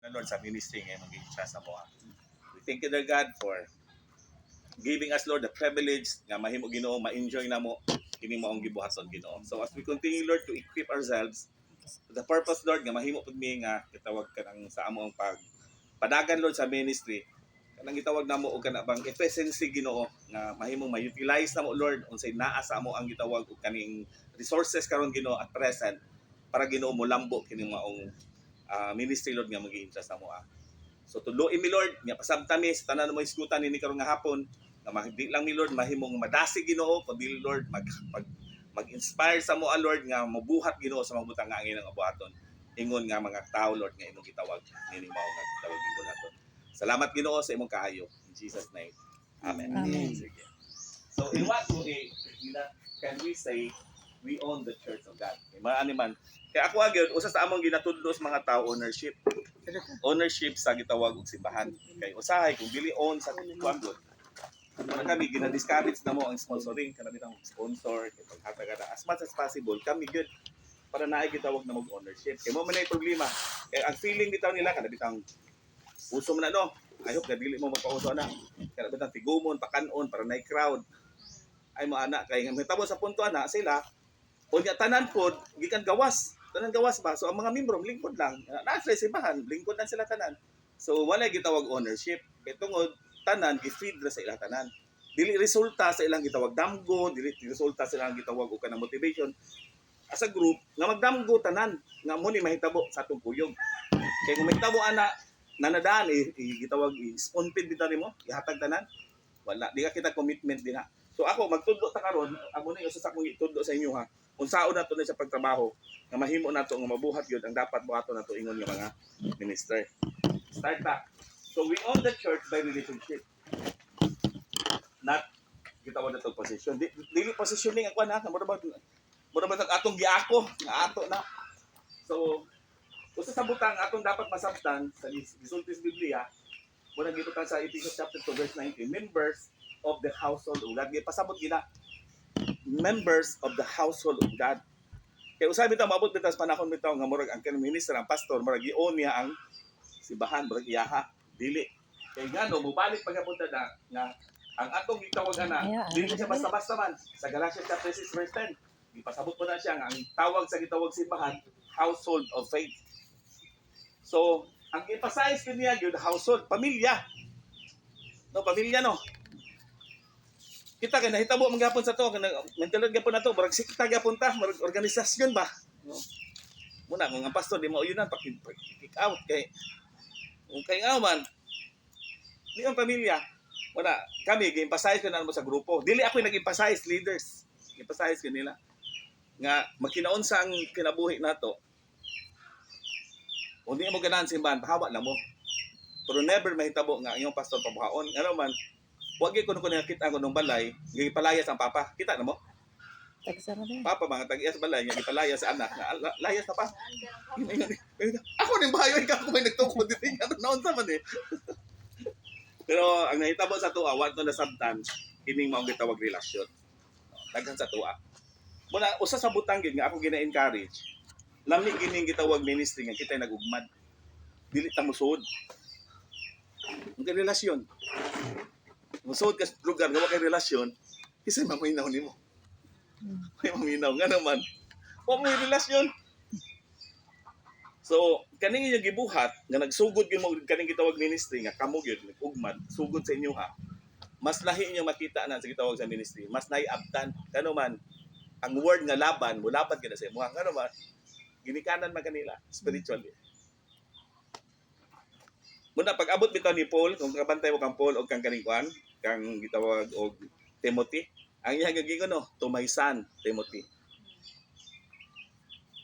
na Lord sa ministry ngayon maging siya sa mo. We thank you, dear God, for giving us, Lord, the privilege nga mahimo Ginoo ma-enjoy na mo kini mo ang gibuhaton Ginoo. So as we continue, Lord, to equip ourselves to the purpose, Lord, nga mahimo pud mi nga kitawag ka nang sa amo ang padagan, Lord, sa ministry. Kanang gitawag namo og kana bang efficiency Ginoo nga mahimong ma-utilize namo, Lord, unsay naa sa amo ang gitawag og kaning resources karon Ginoo at present para Ginoo mo lambo kini maong ministry, Lord, nga mag-i-interest namo. So tuloy mi, Lord, nga pasabta mi sa tanan mo isgutan ini karon nga hapon nga mahigdi lang mi, Lord, mahimong madasig Ginoo kundi, Lord, mag-inspire sa mo, Lord, nga mabuhat Ginoo sa mga butang nga angin nga buhaton ingon nga mga tao, Lord, nga imong gitawag nini mao nga gitawag Ginoo naton. Salamat Ginoo sa imong kaayo. In Jesus name. Amen. Amen. Sige. So in what way can we say we own the church of God? Maani man. Kaya ako agad usa sa among ginatudlo sa mga tao ownership. Ownership sa gitawag og simbahan. Kay usahay kung dili own sa kuwangod. Kung kami gina-discourage na mo ang sponsoring kana bitang sponsor kay paghatag as much as possible kami good para naay gitawag na mag-ownership. Kay mo man ay problema. Kay ang feeling bitaw nila kana bitang uso man na no. I hope na dili mo magpauso na. Kana bitang tigumon, pakanon para naay crowd. Ay mo ana kay mahitabo sa punto ana sila unya tanan pod gikan gawas. Tanan gawas ba? So ang mga membro lingkod lang. Naa sila simbahan, lingkod lang sila tanan. So wala gitawag ownership. Kay tungod tanan gi-feed ra sa ilang tanan. Dili resulta sa ilang gitawag damgo, dili resulta sa ilang gitawag og kanang motivation as a group nga magdamgo tanan nga mo ni mahitabo sa atong kuyog. Kay kung mahitabo ana nanadaan gitawag i-spoon-feed bitaw nimo, ihatag tanan. Wala, di ka kita commitment din ha. So ako magtudlo ta karon, amo ni usa sa akong itudlo sa inyo ha. Unsaon nato na sa pagtrabaho nga mahimo nato nga mabuhat gyud ang dapat buhaton nato ingon nga mga minister. Start ta. So we own the church by relationship. Not gitawag nato position. Dili positioning ako na mura ba atong giako nga ato na. So usa sa butang atong dapat masabtan sa gisulti sa Biblia, muna gibutan sa Ephesians chapter 2 verse 19, members of the household of God. Pasabot gina members of the household of God. Kaya usabi bitaw maabot bitaw sa panahon bitaw nga murag ang kanang minister ang pastor murag i-own niya ang simbahan murag iyaha dili. Kay ngano mobalik pagkapunta na nga ang atong gitawag ana dili siya basta-basta man sa Galatians chapter 6 verse 10. Ipasabot mo na siya nga ang tawag sa gitawag simbahan household of faith. So, ang emphasize ko niya yun, household, pamilya. No, pamilya no. Kita kay nahitabo man gyapon sa to, mentalidad gyapon na to, murag sikta gyapon ta, murag organisasyon ba. No. Muna kung ang pastor di mo uyunan kick out kay man. Di ang pamilya. Muna kami gi-emphasize ko na mo sa grupo. Dili ako nag-emphasize leaders. Emphasize ko nila nga magkinaon sa ang kinabuhi nato. Kung di mo ganahan simbahan, pahawa lang mo. Pero never mahitabo nga iyong pastor pabuhaon. Ano man, huwag ko nung nakita ko nung balay, gipalayas ang papa. Kita na mo? Papa, mga tag-iyas balay, gipalayas sa anak. Layas na pa. Ako rin bahayo, ikaw kung may nagtukod dito. Ano naon sa man eh. Pero ang nahitabo sa tuwa, wag to na sabtan, kining maong gitawag relasyon. Daghan sa tuwa. Muna, usa sa butang yun nga ako gina-encourage, lami gining gitawag ministry nga kita nagugmad. Dili ta musud. Ang relasyon. Musud ka lugar nga kay relasyon, kisay maminaw nimo. May maminaw nga naman. Wa mo relasyon. So, kaning yung gibuhat nga nagsugod gyud mo kaning gitawag ministry nga kamo gyud nagugmad, sugod sa inyo ha. Mas lahi inyo makita na sa gitawag sa ministry, mas naiabtan kano man ang word nga laban, mulaban kada sa imo. Kano man ginikanan man kanila spiritually. Muna pag-abot bitaw ni Paul, kung kabantay mo kang Paul o kang kaning kuan, kang gitawag og Timothy, ang iyang gigingon no, to my son Timothy.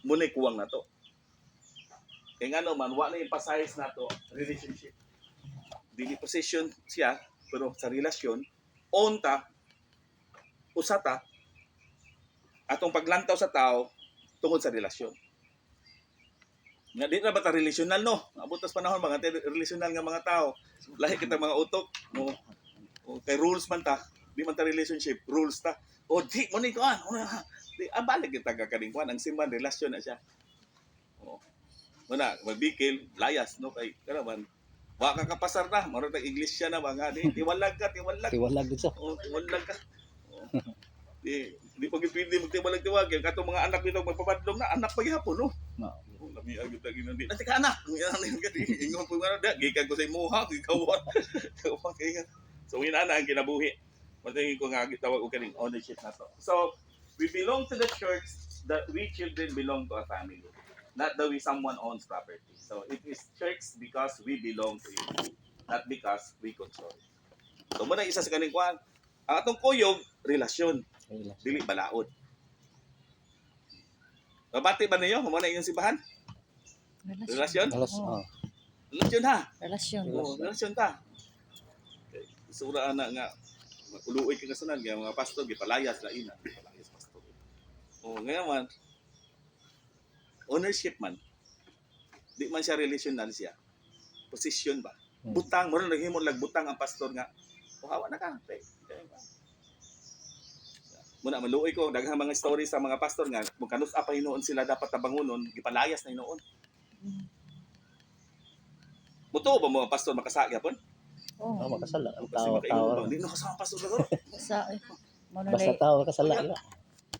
Muna kuwang na to. Kaya nga naman, wala emphasize na to relationship. Dili position siya, pero sa relasyon, own ta, usata, atong paglantaw sa tao, tungod sa relasyon. Nga di na ba ta relational no? Abutas panahon mga relational nga mga tao. Lahi kita mga utok, no. O kay rules man ta, di man ta relationship, rules ta. O di mo ni kuan. Di abalik kita ka kaning kuan ang simbahan relasyon na siya. O. Muna, magbikil, layas, no? Kay, karaman, wa ka kapasar na, maro tag iglesia na mga ni, tiwalag ka, tiwalag. Tiwalag dito. Oh, tiwalag ka. Oh. Di pa pwede magtiwalag-tiwag. Kaya katong mga anak nito magpapadlong na, anak pa gyapon, no? Oh, lami agad lagi nang di. Nanti ka anak. Ingon po nga na, gikan ko sa imuha, gikawan. So, yun ang kinabuhi. Matingin ko nga gitawag ko kaning ownership na to. So, we belong to the church that we children belong to a family. Not that we someone owns property. So, it is church because we belong to it. Not because we control it. So, muna isa sa kaning kuhan. Ang atong kuyog, relasyon. Dili balaod. Babati ba ninyo? Muna yung simbahan? Relasyon? Relasyon ha? Relasyon. Oo, relasyon ta. Sura na nga, uluoy ka kasanan, kaya mga pastor, gipalayas la ina. Gipalayas pastor. Oo, ngayon man, ownership man. Di man siya relational siya. Position ba? Butang, mo rin naghimo lagbutang ang pastor nga. Hawa na ka. Muna maluoy ko daghang mga stories sa mga pastor nga kung kanus apa hinuon sila dapat tabangunon gipalayas na hinuon. Muto ba mga pastor makasa gyapon? Oh. Makasala. Kasi makaingon ba? Di na kasama pastor na Sa mo Basta tao kasala.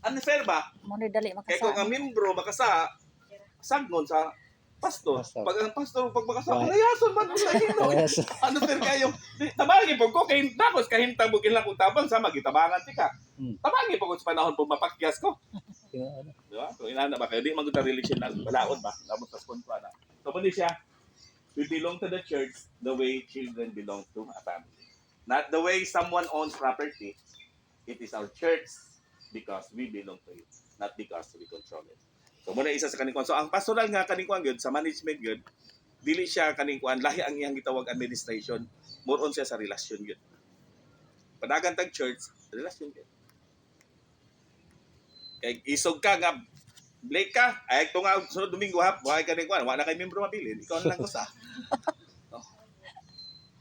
unfair ba? mo dali Kaya kung makasa. ang membro makasa sagnon sa pastor. Pastor. Pag ang pastor pag makasa Why? layason man sa hinuon. Yes. Ano fair kayo? Tabagi po ko kay tapos kahintang mo kila kung tabang sama gitabangan tika. Tabagi po ko sa panahon po mapakyas ko. Di ba? So inana ba kayo di man gud relational balaod ba? Labot sa kontra na. So mali siya. We belong to the church the way children belong to a family. Not the way someone owns property. It is our church because we belong to it, not because we control it. So muna isa sa kanikuan. So ang pastoral nga kanikuan gyud sa management gyud, dili siya kanikuan lahi ang iyang gitawag administration. More on siya sa relasyon gyud. Padagan tag church, relasyon gyud. Kay isog ka nga Blake ka, ay ito nga sunod Domingo ha, buhay ka rin kuan, wala kay membro mabilin, ikaw na lang ko sa.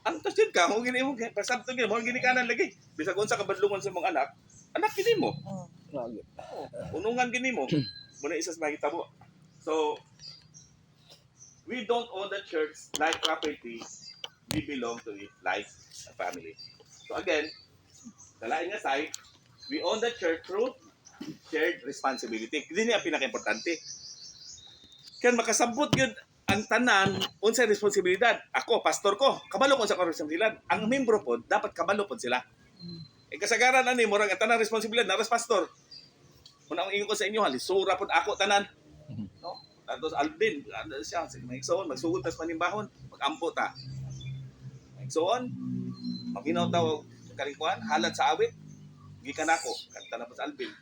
Ang tasyon ka, kung gini mo, pasabto gini mo, gini ka na lagi. Bisa kung sa kabadlungan sa mga anak gini mo. Unungan gini mo. Muna isas makita mo. So, we don't own the church like property. We belong to it like a family. So again, sa lain nga side, we own the church through shared responsibility. Hindi niya pinaka-importante. Kaya makasabot yun ang tanan unsay responsibilidad. Ako, pastor ko, kabalo ko sa responsibilidad. Ang membro po, dapat kabalo po sila. Kasagaran ani mo ang tanan responsibilidad na pastor. Muna ang ingon ko sa inyo, halisura po ako tanan. No? Tapos Alvin, siya, magsuon, magsugod tas manimbahon, magampo ta. Magsuon, maginaw taw kalikuan, halad sa awit, gikan ako, kanta na po sa Alvin.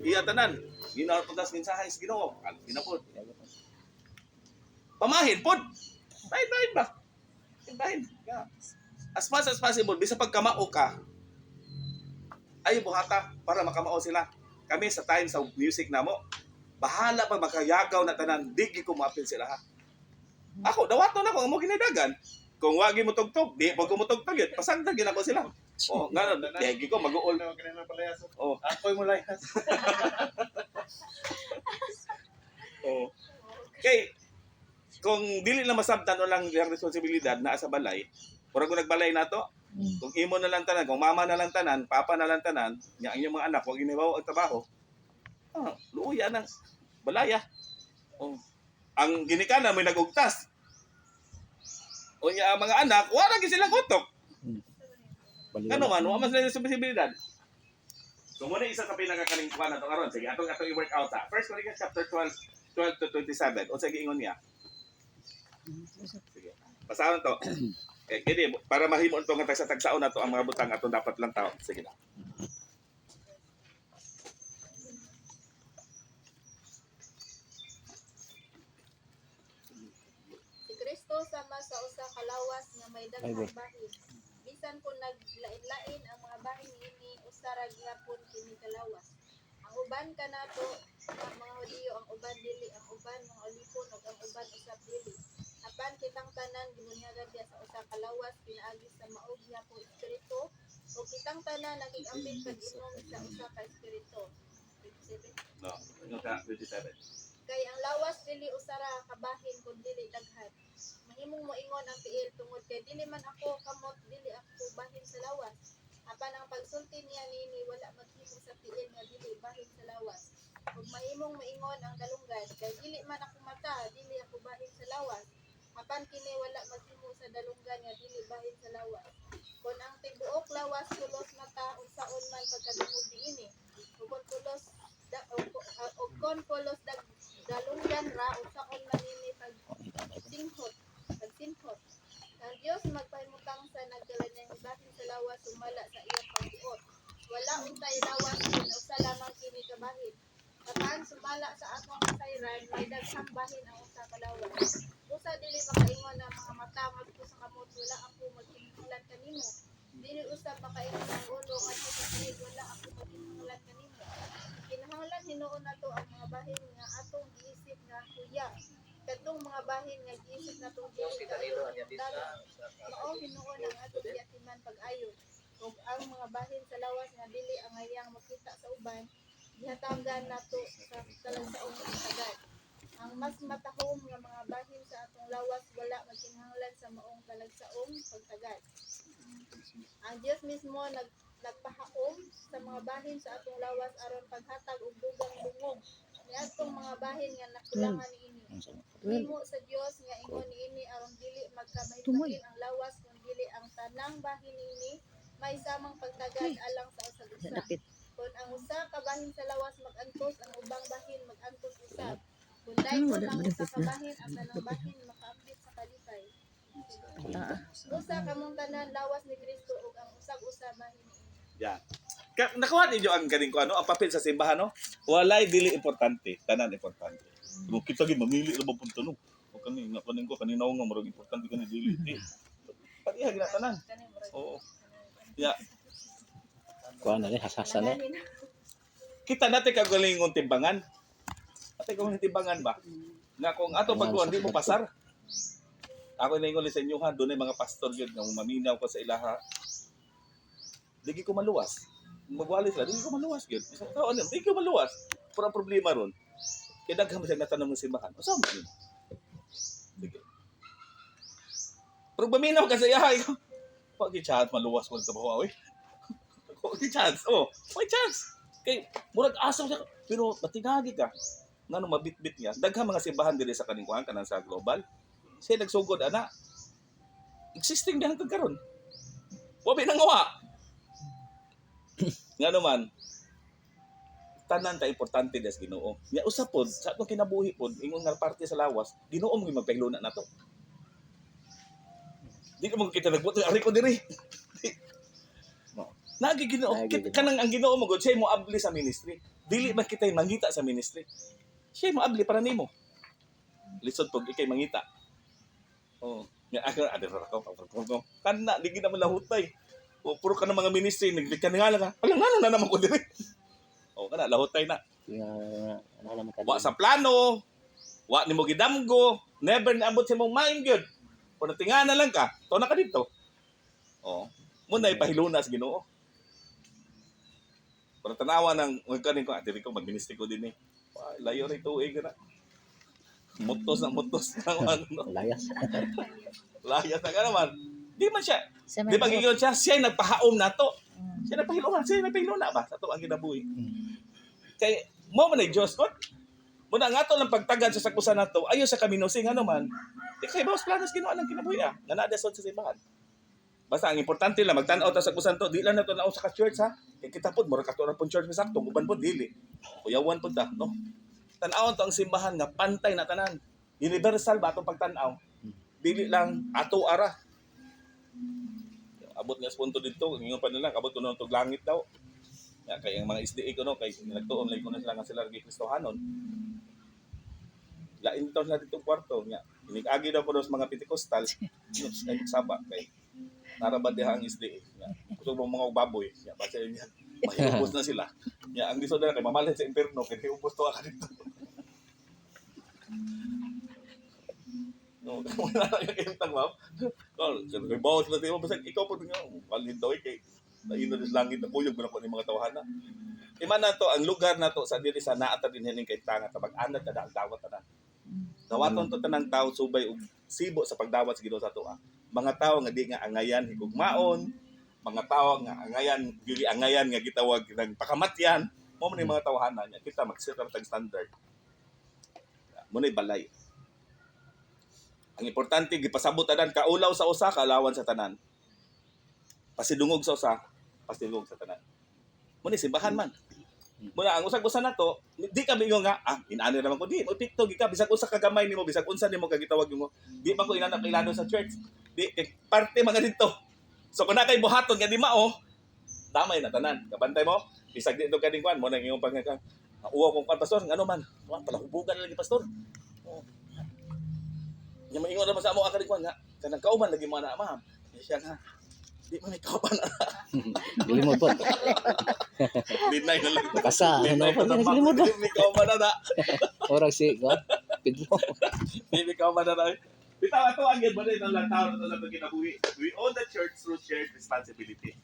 Iya tanan, ginaw tugas mensahe sa Ginoo, ginapod. Pamahin pod. Bahin ba? Bahin. Yeah. As much as possible, bisa pagkamao ka, ay buhata para makamao sila. Kami sa time sa music namo, bahala pa makayagaw na tanan, di ko maapil sila ha. Ako, dawato na ko, mo ginidagan. Kung wagi mo tugtog, di pag kumutugtog yun, pasagdag yun ako sila. Oh, nga na, kaya ko, mag-uol. Oh. Ako'y mo layas. Oh. Okay, kung dili na masabtan o lang yung responsibilidad na sa balay, pura ko nagbalay na to, kung imo na lang tanan, kung mama na lang tanan, papa na lang tanan, yung inyong mga anak, huwag inibaw ang trabaho, luya ng balaya. Oh. Ang ginikana, may nagugtas. O niya, ang mga anak, wala gid silang utok. Ano man, wala man sila responsibilidad. So muna isa sa pinakakalingkuhan na ito karon. Sige, atong i-work out sa 1 Corinthians chapter 12 to 27. O sige, ingon niya. Sige. Basahan to. Kini para mahimo ito nga tagsa-tagsaon na to ang mga butang atong dapat lang tao. Sige na. Si Kristo sama sa usa ka lawas nga may daghang bahin. Bisan kung naglain-lain ang mga bahin niini usa ra gyapon kini kalawas. Ang uban kanato nga mga Hudiyo, ang uban dili, ang uban mga Olipon ug ang uban usab dili. Apan kitang tanan gibunyagad diya sa usa ka lawas pinaagi sa maog nga po espiritu ug kitang tanan naging-ambit pag-inom sa usa ka espiritu. 27. No, ingon ka 27. Kay ang lawas dili usara kabahin kun dili daghan. Mahimong moingon ang tiil tungod kay dili man ako kamot, dili ako bahin sa lawas. Apan ang pagsulti niya nini wala maghimo sa tiil nga dili bahin sa lawas. Ug mahimong moingon ang dalunggan kay dili man ako mata, dili ako bahin sa lawas. Apan kini wala maghimo sa dalunggan nga dili bahin sa lawas. Kun ang tibuok lawas tulos mata unsaon man pagkadungog niini. Ug kun tulos ug kon pulos dalunggan ra unsaon man nini pag singhot. Ang Dios magpahimutang sa nagdala niya bahin sa lawas sumala sa iyang pagbuot. Wala untay lawas kun usa lamang kini kabahin. Apan sumala sa atong kasayran may daghang bahin ang usa ka lawas. Usa dili makaingon ang mga mata ngadto sa kamot wala ako magkinahanglan kanimo. Dili usab makaingon ang ulo ngadto sa tiil wala ako magkinahanglan kanimo. Kinahanglan hinuon nato ang mga bahin nga atong giisip nga kuya. Katong mga bahin nga giisip natong dili kaayo mao hinuon ang atong giatiman pag-ayo. Ug ang mga bahin sa lawas nga dili angayang makita sa uban gihatagan nato sa talagsaong pagtagad. Ang mas matahom nga mga bahin sa atong lawas wala magkinahanglan sa maong talagsaong pagtagad. Ang Dios mismo nagpahaom sa mga bahin sa atong lawas aron paghatag og dugang dungog niadtong mga bahin nga nakulangan niini. Himo sa Dios nga ingon niini aron dili magkamahitagin ang lawas kun dili ang tanang bahin niini may samang pagtagad alang sa usag-usa. Kung ang usa ka bahin sa lawas mag-antos, ang ubang bahin mag-antos usab. Kung dayton ang usa ka bahin, ang tanang bahin makaapit sa kalipay. Usa kamong tanan lawas ni Kristo ug ang usag-usa bahin niini. Yeah. Nakuha ninyo ang galing ko ang papel sa simbahan no? Walay dili importante, tanan importante. Kung kita gyud mamili ra ba punto no. O kani nga kanin ko kanina nga murag importante kani dili. Pariha gina tanan. Oo. Yeah. Kuha na rin, hasasan eh. Kita natin kagalingon timbangan. Ate kung timbangan ba? Nga kung ato pagkuhan di mo pasar. Ako naingon sa inyo ha, doon ay mga pastor yun nga maminaw ko sa ilaha. Digi ko maluwas. Magwali sila, digi ko maluwas yun. Digi ko maluwas. Pero ang problema ron, kaya daghang siya natanong ng simbahan. Saan ba yun? Sige. Pero maminaw ka sa ilaha, ikaw. Pag i-chat, maluwas mo ito ba? May chance. Oh, may chance. Kay murag asaw siya pero matingagi ka. Ngano mabitbit niya. Daghang mga simbahan diri sa kaning kuan kanang sa global. Siya nagsugod ana. Existing dihan karon. Wabi nang ngawa. Ngano man tanan ka importante des Ginoo. Nya usa pod sa atong kinabuhi pod ingon nga parte sa lawas, Ginoo mo magpailuna nato. Di ko mo kita nagbuto ari ko diri. Nagi Ginoo kanang ang Ginoo mo gud siya mo abli sa ministry. Dili man kitay mangita sa ministry. Siya mo abli para nimo. Lisod pag ikay mangita. Oh, nga ako adira ko. Kana di gid naman lahutay. O puro ka ng mga ministry nagbikan nga lang ka. Alang na naman ko diri. Oh, kana lahutay na. Wa sa plano. Wa nimo gidamgo. Never naabot sa imong mind gyud. Kung natinga na lang ka, to na ka dito. Oh, mo na ipahiluna sa Ginoo. Para tanawa ng magkanin ko, diri ko mag-ministry ko din eh. Layo rin tuig na. Mutos ng mutos. Layas. Layas na ka naman. Di man siya. Di ba gigon siya? Siya nagpahaom na to. Siya nagpahiluna ba? Sa to ang ginabuhi. Kay, mo man ay Diyos ko. Muna nga to lang pagtagad sa sakusan na to, ayaw sa kaminosing ano man. Di kay bawas planos ginawa ng kinabuhi ah. Nga na-adasod sa simbahan. Basta ang importante lang magtan-aw ta sa kusan to, di lang nato naon sa ka-church ha. Kay kita pod mura ka to ra pon church misakto, uban pod dili. Kuyawan pod ta, no. Tan-awon to ang simbahan nga pantay na tanan. Universal ba atong pagtan-aw? Dili lang ato ara. Abot nga sa punto dito, ingon pa nila abot kuno tog langit daw. Ya kay ang mga SDA ko no kay nagtuon lay kuno sila nga sila gi Kristohanon. Lain taon na dito kwarto nya. Inig-agi daw po sa mga Pentecostal. Ay saba kay narabad diha ang SDA. Gusto mo mga baboy. Ya, basta niya. Mahirupos na sila. Ya, ang gusto nila kay mamalit sa impierno kay ubos to ka dito. No, wala na yung kintang ma'am. Kay bawas na tayo. Basta ikaw po nga. Walhin daw kay naino sa langit na kuyog. Wala po ng mga tawhana. Ima na to ang lugar na to sa diri sa naata din hining kay tanga tabag anad kada ang dawat tanan. Dawaton to tanang tao subay og sibo sa pagdawat sa Ginoo sa ato. Mga tao nga di nga angayan higugmaon, mga tao nga angayan dili angayan nga gitawag ng pakamatyan, mo man mga tawhana niya kita mag-set up tag standard. Mo na balay. Ang importante gipasabot tanan kaulaw sa usa kaalawan sa tanan. Pasidungog sa usa, pasidungog sa tanan. Muna simbahan man. Muna ang usag-usa nato, di ka bingo nga, inaano naman ko, di mo TikTok ka bisag unsa ka gamay nimo, bisag unsa nimo kagitawag mo. Di man ko inanak ilado sa church. Di kay parte mga dito. So kun na kay buhaton nga di mao, damay na tanan. Kabantay mo, bisag dito kaning kwan mo nang imong pangka. Uwa kong pastor, ngano man, pala hubugan lagi pastor. Oh. Nya maingon naman sa amo akaling kwan nga, kanang kauban lagi mo na ma'am. Siya nga, di man ikaw pa na. Limot po. Linay na lang. Nakasa. Ano Linay po? na lang. Limot po. Hindi ka manana. Orang si Pedro. Hindi ka manana. Bitaw ato ang gid balay ng lang tao na to kinabuhi. We own the church through shared responsibility.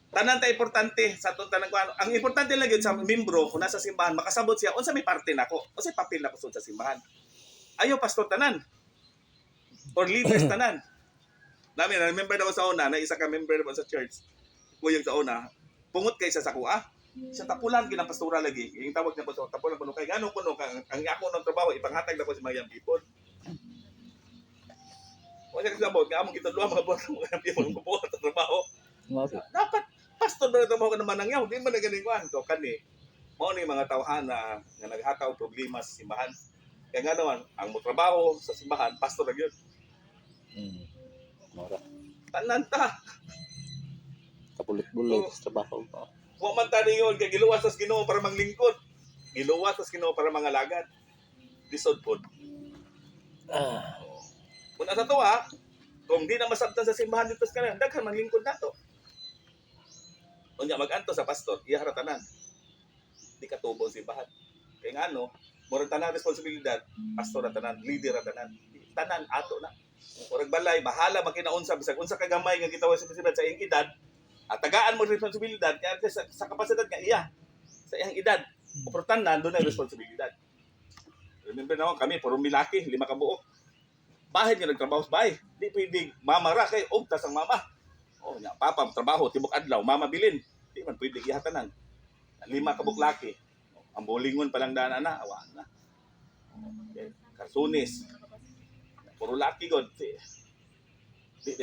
Tanan ta importante sa atong tanang kuan. Ang importante lang yun sa membro kung nasa simbahan makasabot siya unsa may parte nako. Unsa papel nako sa simbahan. Ayo pastor tanan. Or leaders tanan. Nami na member daw sa una na isa ka member daw sa church. Kuyang sa una, pungot kay sa kuha. Sa tapulan kinang pastora lagi. Yung tawag niya po sa tapulan kuno kay ngano kuno ang ako ng trabaho ipanghatag na ko sa mga young people. Wala ka sabot nga among kita duha mga buwan mga young people ko po sa trabaho. Dapat pastor na trabaho ka naman ang yaw, di man na ganing kuan. So kani mao ni mga tawhana nga naghataw problema sa simbahan. Kaya nga naman ang mo trabaho sa simbahan pastor ra gyud. Mora. Tanan ta. Kapulit-bulit sa trabaho. Wa man ta ningon kay giluwas sa Ginoo para manglingkod. Giluwas sa Ginoo para mangalagad. Lisod pod. Kung asa to kung di na masabtan sa simbahan dito sa kanan, daghan manglingkod nato. Unya mag-anto sa pastor, iya haratanan. Di ka tubo sa simbahan. Kay ngano, murag tanan responsibilidad, pastor ra tanan, leader ra tanan. Tanan ato na. Murag balay, bahala makinaunsa bisag unsa ka gamay nga gitawag sa responsibilidad sa iyang edad. At tagaan mo responsibilidad kaya sa kapasidad nga iya sa iyang edad. Uportan na doon ang responsibilidad. Remember na kami, puro milaki, 5 ka buok. Bahay nga nagtrabaho sa bahay. Di pwede mama ra kay ugtas ang mama. Oh, nya papa trabaho tibok adlaw, mama bilin. Di man pwede gihatanan. 5 ka buok laki. Ang bolingon pa lang daan na, awa na. Okay. Karsunis. Puro laki god. Di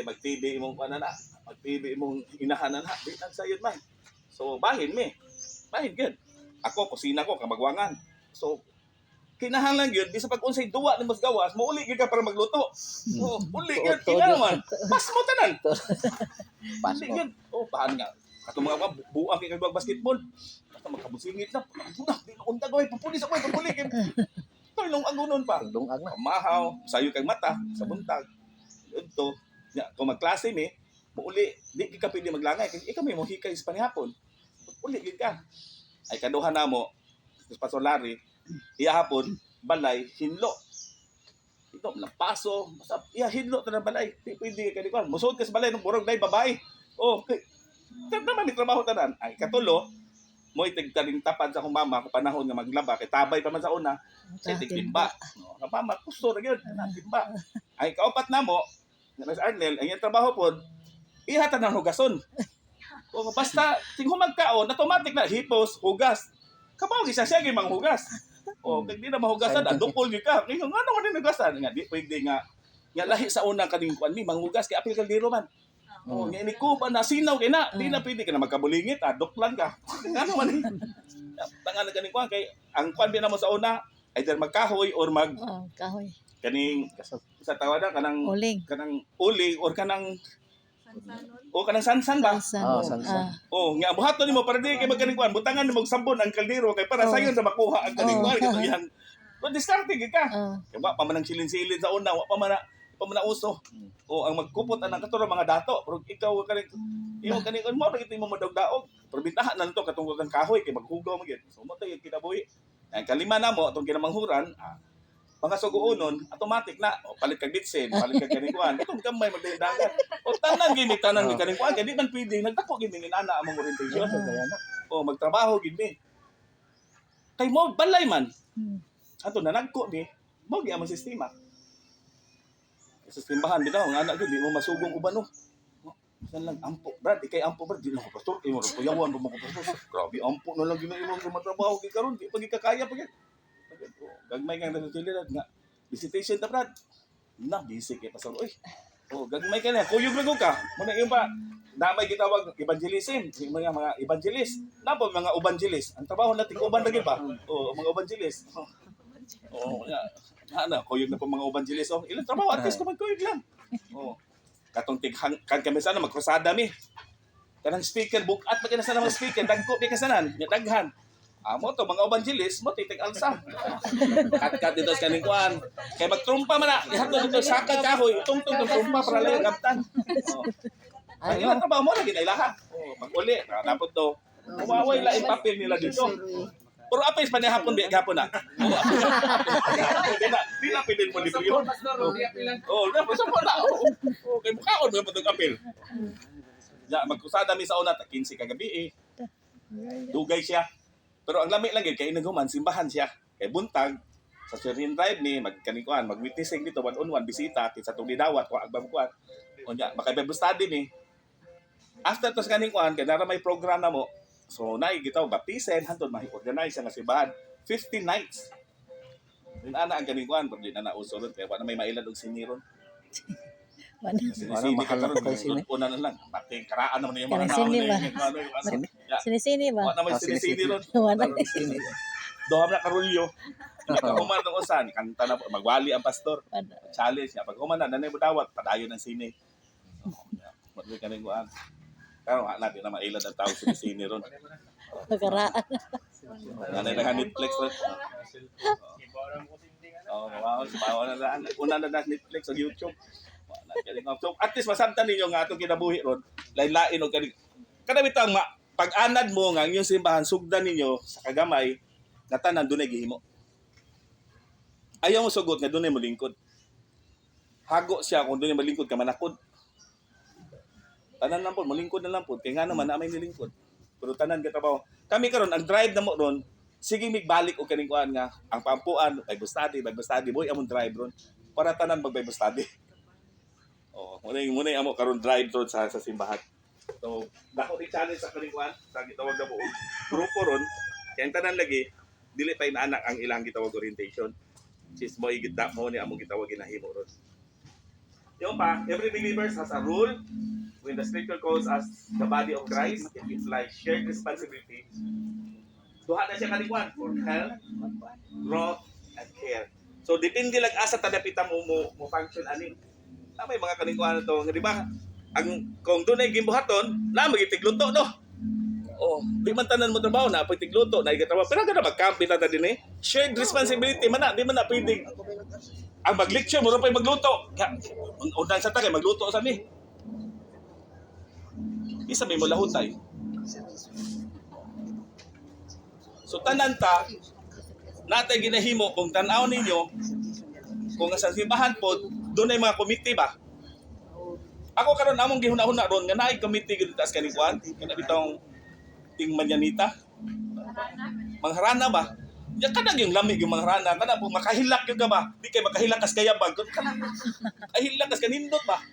mag-TV imong kanana. Mag-TV imong inahanan na. Di nagsayod man. So, bahin mi. Bahin gyud. Ako, kusina ko, kamagwangan. So, kinahanglan gyud bisa pag unsay duwa ni mas gawas, mauli gyud ka para magluto. Oh, uli gyud kinahanglan. Pas mo tanan. Pas gyud. Oh, pahan nga. Katong mga buang kay kagwag basketball. Basta magkabusingit na. Budak, di na unta gaway pupulis ako pupuli kay. Toy nung agunon pa. Dungag na. Mahaw, sayo kay mata sa buntag. Ito, kung magklase mi, mauli, di ka pwede maglangay. Kaya ikaw may mohikay sa panihapon. Uli, gid ka. Ay kaduha na mo, Pastor Larry, iyahapon, balay, hinlo. Ito, lampaso, basta, hinlo ito ng balay. Di pwede ka dito. Musod ka sa balay, nung burog na babae. Oh, naman may trabaho tanan. Ay katulo, mo itigtaling tapad sa akong mama, kung panahon nga maglaba, kay tabay pa man sa una, sa tigtimba. Ang mama, gusto na yun, timba. Ay kaupat na mo, Mas Arnel, ang iyang trabaho po, ihatan ng hugason. O basta, ting humagkaon, automatic na, hipos, hugas. Kapag isa siya, mga hugas. O, kag di na mahugasan, dukol yun ka. Ngayon, ano ka din hugasan? Nga, di pwede nga, lahi sa unang kaningkuan mi, manghugas, kaya apil kaldiro man. O, nga iniko pa na, sinaw kay na, di na pwede ka na magkabulingit, duklan ka. Ano man eh. Tangan na kaningkuan, kay ang kuan na mo sa una, either magkahoy or Kahoy. kaning sa tawada kanang Uling. uling or kanang sansan ba? Sansan. Nga buhaton nimo para di kay magkaning kuan, butangan nimo og sabon ang kaldero kay para sayon sa makuha ang kaning kuan kato yan. So diskarte gid ka. Kay wa pa man ang silin-silin sa una, wa pa man na uso. Ang magkupot anang katuro mga dato, pero ikaw kaning kaning mo ra gid mo madog-daog. Perbintahan na nito katong kang kahoy kay maghugaw mo gid. So mo tay kinabuhi. Ang kalima na mo atong kinamanghuran, mga suguunon, automatic na, palit kag bitsin, palit kag kanikuan, itong gamay magdagandagan. Tanan gini kaning kuan, kaya di man pwede, nagdako gini ni ana among orientation. O magtrabaho gid mi. Kay mo balay man. Hmm. Ato na nagko mi, mo gi ang sistema. Sa simbahan bitaw nga anak gyud di mo masugong uban no. San lang ampo, brad, ikay ampo brad, di na ko pastor, imo ro puyawan mo ko pastor. Grabe ampo na lang gina imo matrabaho kay karon, di pagi kakaya pa gyud. Gagmay kang nasutilid nga visitation ta brad. Na busy kay pastor oy. Oh, gagmay ka na, kuyog lang ka. Muna yung pa, damay gitawag evangelism, yung mga evangelist. Napa mga evangelist. Ang trabaho natin uban lagi ba? Oh, mga evangelist. Oh, ya. Ana, kuyog na po mga evangelist. Oh, ilang trabaho at least kuyog lang. Oh. Katong tighang kan kami sana magkrusada mi. Kanang speaker bukat pa sana mga speaker, dagko di kasanan, nya daghan. Amo to mga evangelist mo titig alsa. Kat dito sa kaning kuan. Kay magtrumpa man na, ihatod dito sakad kahoy, tungtong trumpa para lang kaptan. Oh. Ay, ilang trabaho mo lagi na ilaha. Oh, pag-uli, dapat to. Umaway la papel nila dito. Pero apis pa ni hapon di gapon na. Di na pwede mo libre yun. Oh, dapat sa pala. Oh, kay mukhaon mo patog apil. Ya, magkusada mi sa una ta 15 kagabi eh. Dugay siya. Pero ang lami lang yun, kaya inaguman, simbahan siya. Kaya buntag, sa Sherin Drive ni, magkanikuan, mag-witnessing dito, one-on-one, bisita, sa itong lidawat, kung agbang kuan. O niya, maka-Bible study ni. After tos kanikuan, kaya nara may program na mo, so naigitaw, baptisen, hantod, mahi-organize siya nga simbahan. 15 nights. Yun ana ang kanikuan, pag di na nausulod, kaya wala may mailan og siniron. Wala. Kasi Parang mahal na po kayo sini. Una na lang, pati karaan naman yung mga Kanang sini ba? Sinisini ba? Wala naman sinisini ron. Wala. Doham na karulyo. Pag human ng usan, kanta na po, magwali ang pastor. Wala. Challenge niya. Pag human na, nanay mo dawat, padayon ng sine. Matloy ka rin kuhan. Kaya nga natin na mailad ang tao sa sine ron. Pagkaraan. Nanay na Netflix ron. Oo, mawawan. Sibawa na lang. Una na Netflix o YouTube. So at least masabtan ninyo nga atong kinabuhi ron, lain-lain og kani. Kada bitang pag-anad mo nga inyong simbahan sugdan ninyo sa kagamay nga tanan dunay gihimo. Ayaw mo sugot nga dunay mo lingkod. Hago siya kung dunay malingkod ka manakod. Tanan lang po, malingkod na lang po kay nga naman na may nilingkod. Pero tanan ka trabaho. Kami karon ang drive na mo ron, sige migbalik og kaning kuan nga ang pampuan, Bible study, boy among drive ron para tanan mag-Bible study. Oh, muna amo karon drive road sa simbahan. So, dako ni challenge sa kanikuan sa gitawag na buo. Grupo ron, kaya ang tanan lagi dili pa inaanak ang ilang gitawag orientation. Sis mo igita mo ni amo gitawag ginahimo ron. Yung pa, every believer has a rule when the scripture calls us the body of Christ. It implies shared responsibility. Duha na siya kanikuan for health, growth, and care. So, depende lang asa tadapita mo function ani. Na may mga kanikuan to, di ba? Ang kung doon ay gimbuhaton, na magitigluto no. Oh, di man tanan mo trabaho na pag tigluto na igatrabaho. Pero kada magkamp ta din eh. Shared responsibility man na, di man na pwedeng ang mag-lecture mo ron pa magluto. Unang sa tagay magluto sa mi. Isa may mo lahutay. So tanan ta natay ginahimo kung tan-aw ninyo kung sa simbahan po doon ay mga committee ba? Ako karon among gihuna-huna ron nga naay committee gid taas kanikuan, kana bitong ting manyanita. Mangharana ba? Ya kanang yung lamig yung mangharana, kana po makahilak gyud ka ba? Di kay makahilak kas kaya bag. Kahilak kas kanindot ba?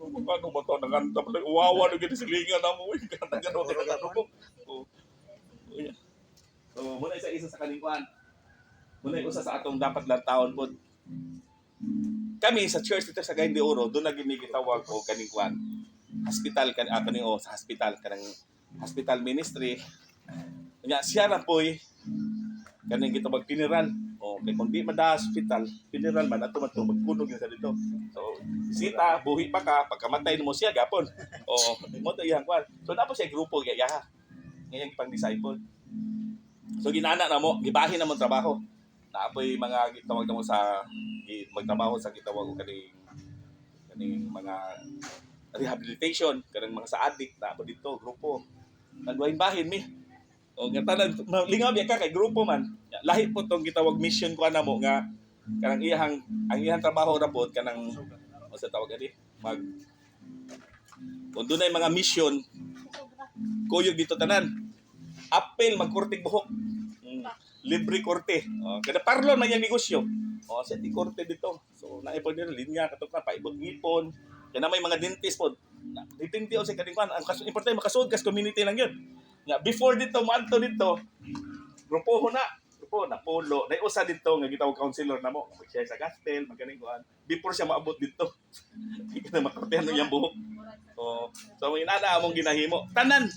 Ano ba to nanganta pa uwawa na gid silingan na mo. Kana gano mo. So, muna isa sa kanikuan. Muna usa sa atong dapat lang taon po. Kami sa church dito sa Gain de Oro, doon na ginigitawag o kaning kwan. Hospital kaning sa hospital kanang hospital ministry. Nya siya ra poy kaning gitawag funeral. O kay kun di man da hospital, funeral man ato man to magkunog sa dito. So, bisita, buhi pa ka, pagkamatay mo siya gapon. O mo to iyang kwan. So napo siya grupo yaha. Ngayang pang disciple. So ginana na mo, gibahin na mo trabaho. Naapoy mga gitawag na mo sa magtrabaho sa gitawag ko kaning mga rehabilitation kanang mga sa addict na ako dito grupo nagwain bahin mi o nga tanan lingaw biya ka kay grupo man lahi po tong gitawag mission ko na mo nga kanang ang iyang trabaho ra pod kanang sa tawag ani kung doon ay mga mission Kuyog dito tanan. Apel magkurtig buhok. Libre korte. Kada parlon man yung negosyo. Sa di korte dito. So naipon nila linya katok na paibot ngipon. Kaya may mga dentist po. Dipinti o sa kadingkuan. Ang importante makasud kas community lang yun. Nga before dito moadto dito. Grupo na polo. Naiusa dito nga gitawag counselor na mo. Mag-share sa gospel, magkaningkuan. Before siya maabot dito. Hindi ka na makortehan ng iyang buhok. So inana among ginahimo. Tanan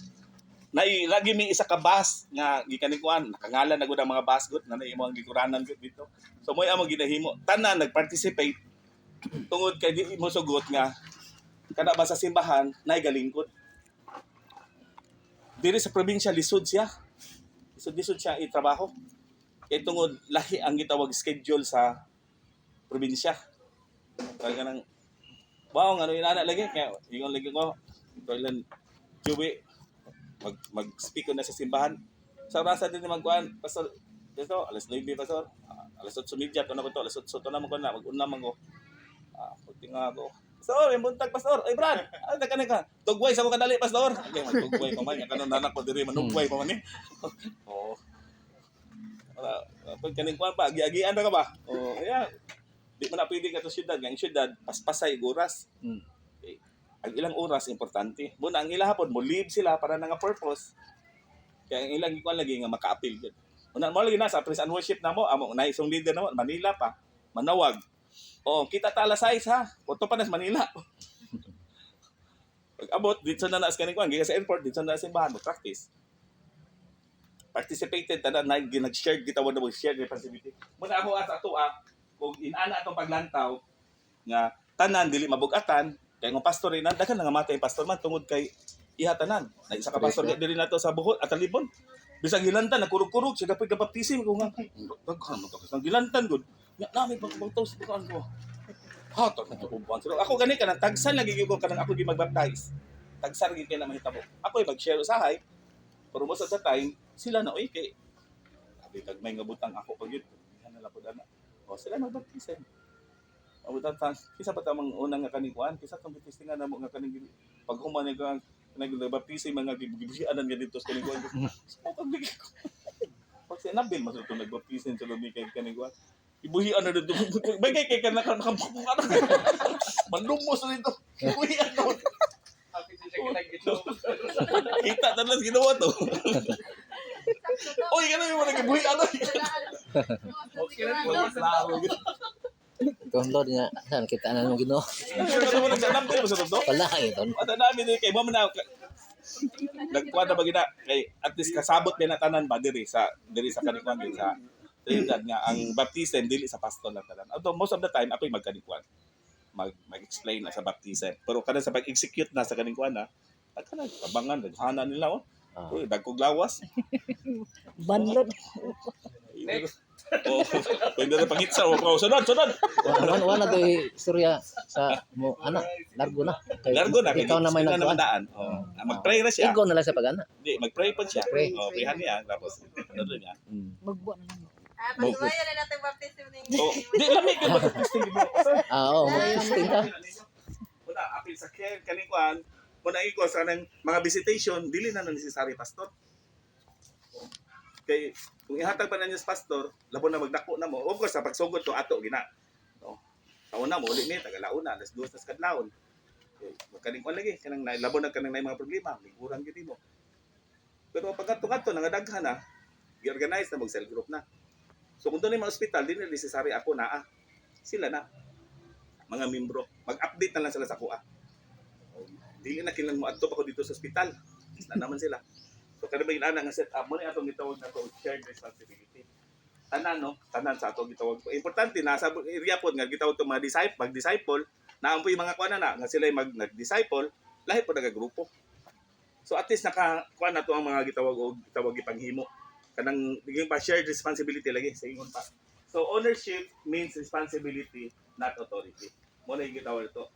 lagi may isa ka bus nga gikanikuan nakangalan na gud ang mga bus gud na imo ang gikuranan gud dito. So moy among ginahimo tanan nagparticipate tungod kay di mo sugot nga kada ba sa simbahan nay galingkod. Diri sa probinsya lisod siya. Lisod siya itrabaho. Kay tungod lahi ang gitawag schedule sa probinsya. Kaya kanang wow nga inana lagi kaya ingon lagi ko toilan jubi mag-speak ko na sa simbahan. Sa rasa din magkuan, pastor. Dito, alas 9 pastor. Alas 8:30 to na ko to. Alas 8 to na mo ko na mag-una man ko. Pagtinga ako. Pastor, yung buntag pastor. Ay Brad, ano ka ka? Tugway sa mo kadali pastor. Okay, magtugway pa man. Kanon nanak ko diri manugway pa man ni. Oo. Pag kaning kuan pa, agi-agian na ka ba? Kaya di man na pwede ka to syudad, ang syudad paspasay oras. Okay. Ang ilang oras importante. Muna ang ilang hapon mo leave sila para nga purpose. Kaya ang ilang ikuan lagi nga maka-appeal gud. Una mo lagi na sa praise and worship namo, amo na isong leader namo Manila pa, Manawag. Kita ta alas 6 ha. Punto pa na sa Manila. Pag abot dito na sa kaning kuan, giga sa airport dito na sa simbahan mo practice. Participated tada na nag-share gitawad na mo share responsibility. Muna ako at ato kung inana atong paglantaw nga tanan dili mabugatan. Kaya ng pastor rin, daghan nga matay pastor man tungod kay ihatanan. Na isa ka pastor diri nato sa buhot at talibon. Bisag gilantan nakurog-kurog siya dapat kapaptisim ko nga. Daghan mo to. Sang gilantan gud. Nya nami pagbautaw sa bukan ko. Hato na ko buwan. Ako gani ka tagsan lagi ko kanang ako gi magbaptize. Tagsan lagi kay na mahitabo. Ako mag-share usahay. Pero most of the time sila na kay abi tag may ngabutang ako pag yun. Yan na lapod ana. Sila magbaptize. Abutan kisa pa tamang unang nga kanikuan kisa tong testingan namo nga kaning pag human nga nagbaptise mga gibuhianan nga dito sa kanikuan so pagbigay ko pag sinabil mas ito nagbaptise sa lumi kay kanikuan ibuhian na dito bagay kay kana manlumos na dito ibuhian na kita talas ginawa to oy kana yung mga gibuhian na okay na mas laro Tondo niya, saan kita na nung Ginoo. ano mo nagsanam din mo sa todo? Wala kay ton. At namin din kay mo na nagkuha na bagina kay at least kasabot din na tanan ba diri sa kanikuan din sa Trinidad nga ang baptism dili sa pastor lang tanan. Although most of the time ako'y magkanikuan. Mag-explain na sa baptism. Pero kada sa pag-execute na sa kanikuan na kana abangan daghana nila Uy, dagkog lawas. Banlod. Pwede na pangitsa o sunod. Wala to istorya sa mo largo na. Largo na Ikaw na may nagkuan. daan. Mag-pray na siya. Ikaw na lang sa pagana. Hindi, mag-pray pa siya. Pray. Prayhan niya tapos ano niya. Magbuo na lang. Pasuwayan na natin baptism ni Di lamig ka mag-testing mo. Oo, mag-testing ka. Una, apil sa care kanikuan. Muna iko sa nang mga visitation, dili na necessary pastor. Kay kung ihatag pa na niya sa pastor, labo na magdako na mo. Of course, sa pagsugod to ato gina. No. Taon na mo uli ni tagalauna, alas 2 tas kadlawon. Kaning kon lagi kanang labo na kanang mga problema, liguran gid mo. Pero pag kadto nangadaghan na, gi-organize na mag-cell group na. So kung doon yung mga ospital, di na necessary ako na sila na. Mga membro, mag-update na lang sila sa kuha. Di na kinang mo adto pa ko dito sa ospital. Na naman sila. So kada ba inana nga set up mo ni atong gitawag na to shared responsibility. Tanan sa atong gitawag. Importante na sa area pod nga gitawag to mga disciple, naampo yung mga kuana na nga sila mag-disciple, lahi po nagagrupo. So at least nakakuha na to ang mga gitawag ipanghimo. Kanang biging pa shared responsibility lagi sa ingon pa. So ownership means responsibility, not authority. Mo na yung gitawag ito.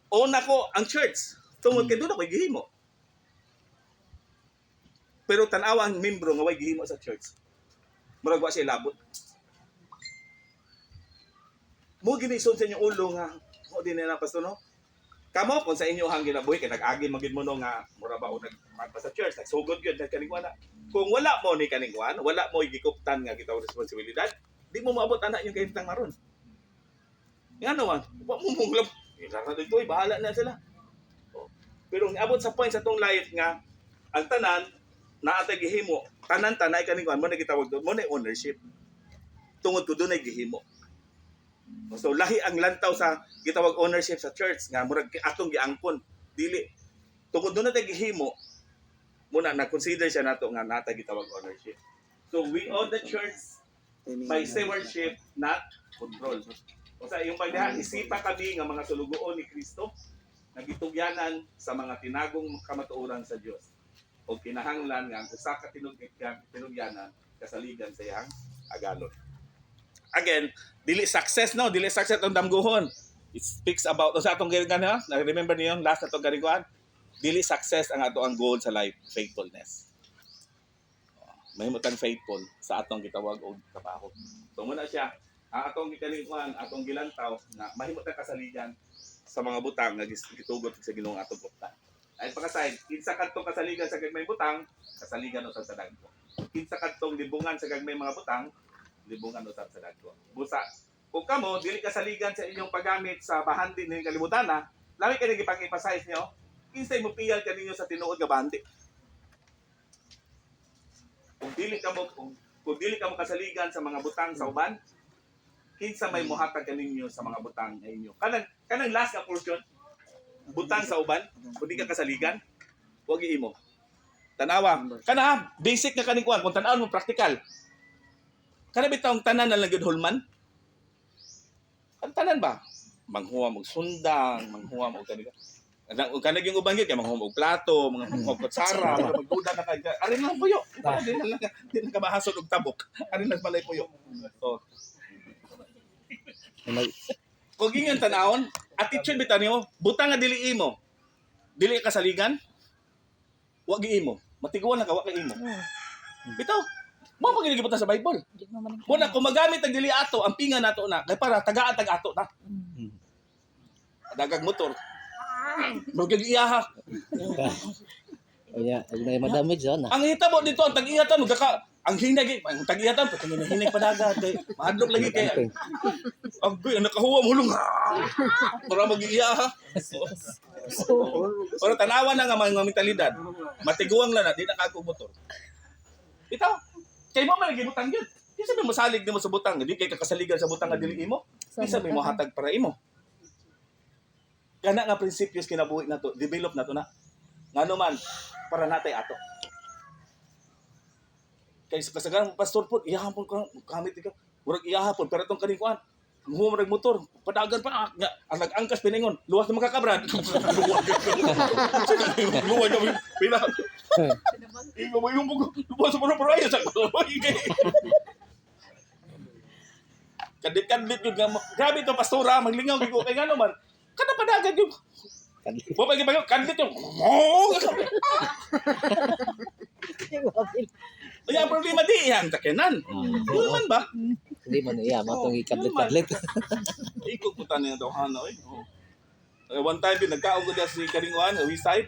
Una ko ang church. Tungod kay doon ako gihimo. Pero tanawa ang membro nga way gihimo sa church. Murag wa siya labot. Mo ginisod sa inyong ulo nga, o din na pastor no. Kamo kung sa inyo hang ginabuhi kay nag-agi magid mo no nga mura ba o nagmagpa sa church, nagsugod gyud kaningwana. Kung wala mo ni kaningwan, wala mo gikuptan nga gitaw responsibilidad, di mo maabot anak yung kahimtang maron. Nga naman, wa mo munglab. Ilaro dito, bahala na sila. Oh. Pero niabot sa point sa tong life nga ang tanan naatay gihimo, tanan-tanay kaningwan mo na gitawag doon, mo na ownership. Tungod ko doon ay gihimo. So lahi ang lantaw sa gitawag ownership sa church nga murag atong giangkon dili tungod doon natin gihimo muna na-consider siya nato nga natay gitawag ownership. So we own the church by stewardship, not control. O sa iyong pagdiha isipa kami nga mga sulugoon ni Kristo nga gitugyanan sa mga tinagong kamatuoran sa Dios o kinahanglan nga ang usa ka tinugyanan kasaligan sa iyang agalon. Again, dili success ang damguhon. It speaks about sa atong ganyan, na-remember niyo yung last na itong ganyan, dili success ang ato ang goal sa life, faithfulness. Mahimutang faithful sa atong gitawag og trabaho. So muna siya, ang atong gikalingkuhan, atong gilantaw na mahimutang kasaligan sa mga butang nga gitugot sa Ginoong atong butang. Ay pakasay, kinsa kadtong kasaligan sa gagmay butang, kasaligan usab sa dagko. Kinsa kadtong libungan sa gagmay mga butang, libungan usab sa dagko. Busa, kung kamo dili kasaligan sa inyong paggamit sa bahan din ng kalibutan na, lami ka nang ipag-emphasize niyo, kinsay mo piyal kaninyo sa tinuod nga bandi. Kung dili kamo kasaligan sa mga butang sa uban, kinsa may mohatag kaninyo sa mga butang nga inyo. Kanang last nga portion, butang sa uban, kung di ka kasaligan, huwag iimo. Tanawa, kana basic nga kaning kuan, kung tanawon mo practical. Kana bitawng tanan na lang gyud hulman. Ang tanan ba? Manghuwa og sundang, manghuwa og kanila. Kanang yung ubang gyud kay manghuwa og plato, mga manghuwa og kutsara, mga magduda na kay. Ari lang puyo. Di na ka mahasod og tabok. Ari lang balay puyo. So, kung gingan tanawon, attitude bitaw nimo, butang nga dili imo. Dili ka kasaligan. Wa gi imo. Matiguan na ka wa kay imo. Bitaw. Mo pa ginigibutan sa Bible. Di mo man. Muna kung magamit ang dili ato, ang pinga nato na, kay para tagaan tag-ato na. Dagang motor. Mugag iyaha. Kaya ay madamage na. Ang hitabo dito ang tag-iyatan ang hinag ang tag-iyatan pati hinag padagat kay mahadlok lagi kay. Agoy ang nakahuwa mulong. Para mag-iyaha. Pero tanawan na nga mga mentalidad. Matiguang lang na di na kago motor. Ito, kay mo man gibutang gyud. Di sabi mo salig nimo sa butang, di kay kakasaligan sa butang nga dili imo. Di sabi mo hatag para imo. Kana nga prinsipyos kinabuhi nato, develop nato na. Ngano man para natay ato. Kay sa kasagaran pastor pod, iyahan pod ko gamit ka. Murag iyahan pod pero tong kaning kuan. Humurag motor, padagan pa nga ang nag-angkas piningon, luwas na makakabrad. Luwas na pila. Ikaw mo yung luwas sa paraya sa kadit-kadit yun nga. Grabe ito, pastora, maglingaw ko kay gano man. Kada padagan yun. Huwag pa yung kadit yun. Kaya ang problema di yan, takinan. Yun man ba? Hindi man iya matong ikadlit-kadlit. Ikot po tanin na daw hana eh. One time din nagkaon ko diya si Karinguan, sa west side.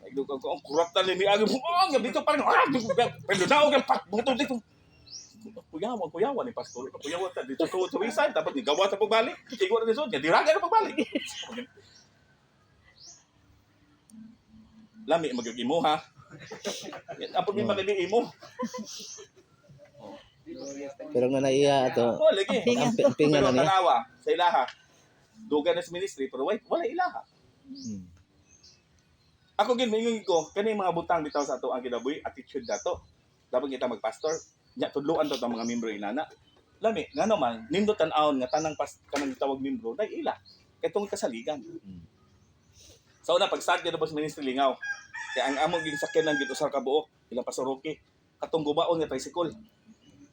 Nagdukan ko ang kuraptan ni agi mo. Oh, dito pa rin. Pero daw ka pak buto dito. Kuyawan ni pastor. Kuyawan ta dito sa west side dapat ni gawa ta pagbalik. Igo na disod, diraga na pagbalik. Lami magigimo ha. Ang problema kay imo. Pero na naiya ato. Oh, lagi. Ang pinga na niya. Tanawa sa ilaha. Dugan na sa ministry pero wala ilaha. Ako ginmingon ko kani mga butang bitaw sa ato ang kinabuhi attitude dato. Dapat kita magpastor. Nya tudloan to ang mga membro inana. Lami ngano man nindot tan-awon nga tanang kanang gitawag membro dai ila. Kay tungod kasaligan. Sa una pag start gyud sa ministry lingaw. Kaya ang among ginsakyanan gid usar ka buok ilang pasoroke katong gubaon nga tricycle.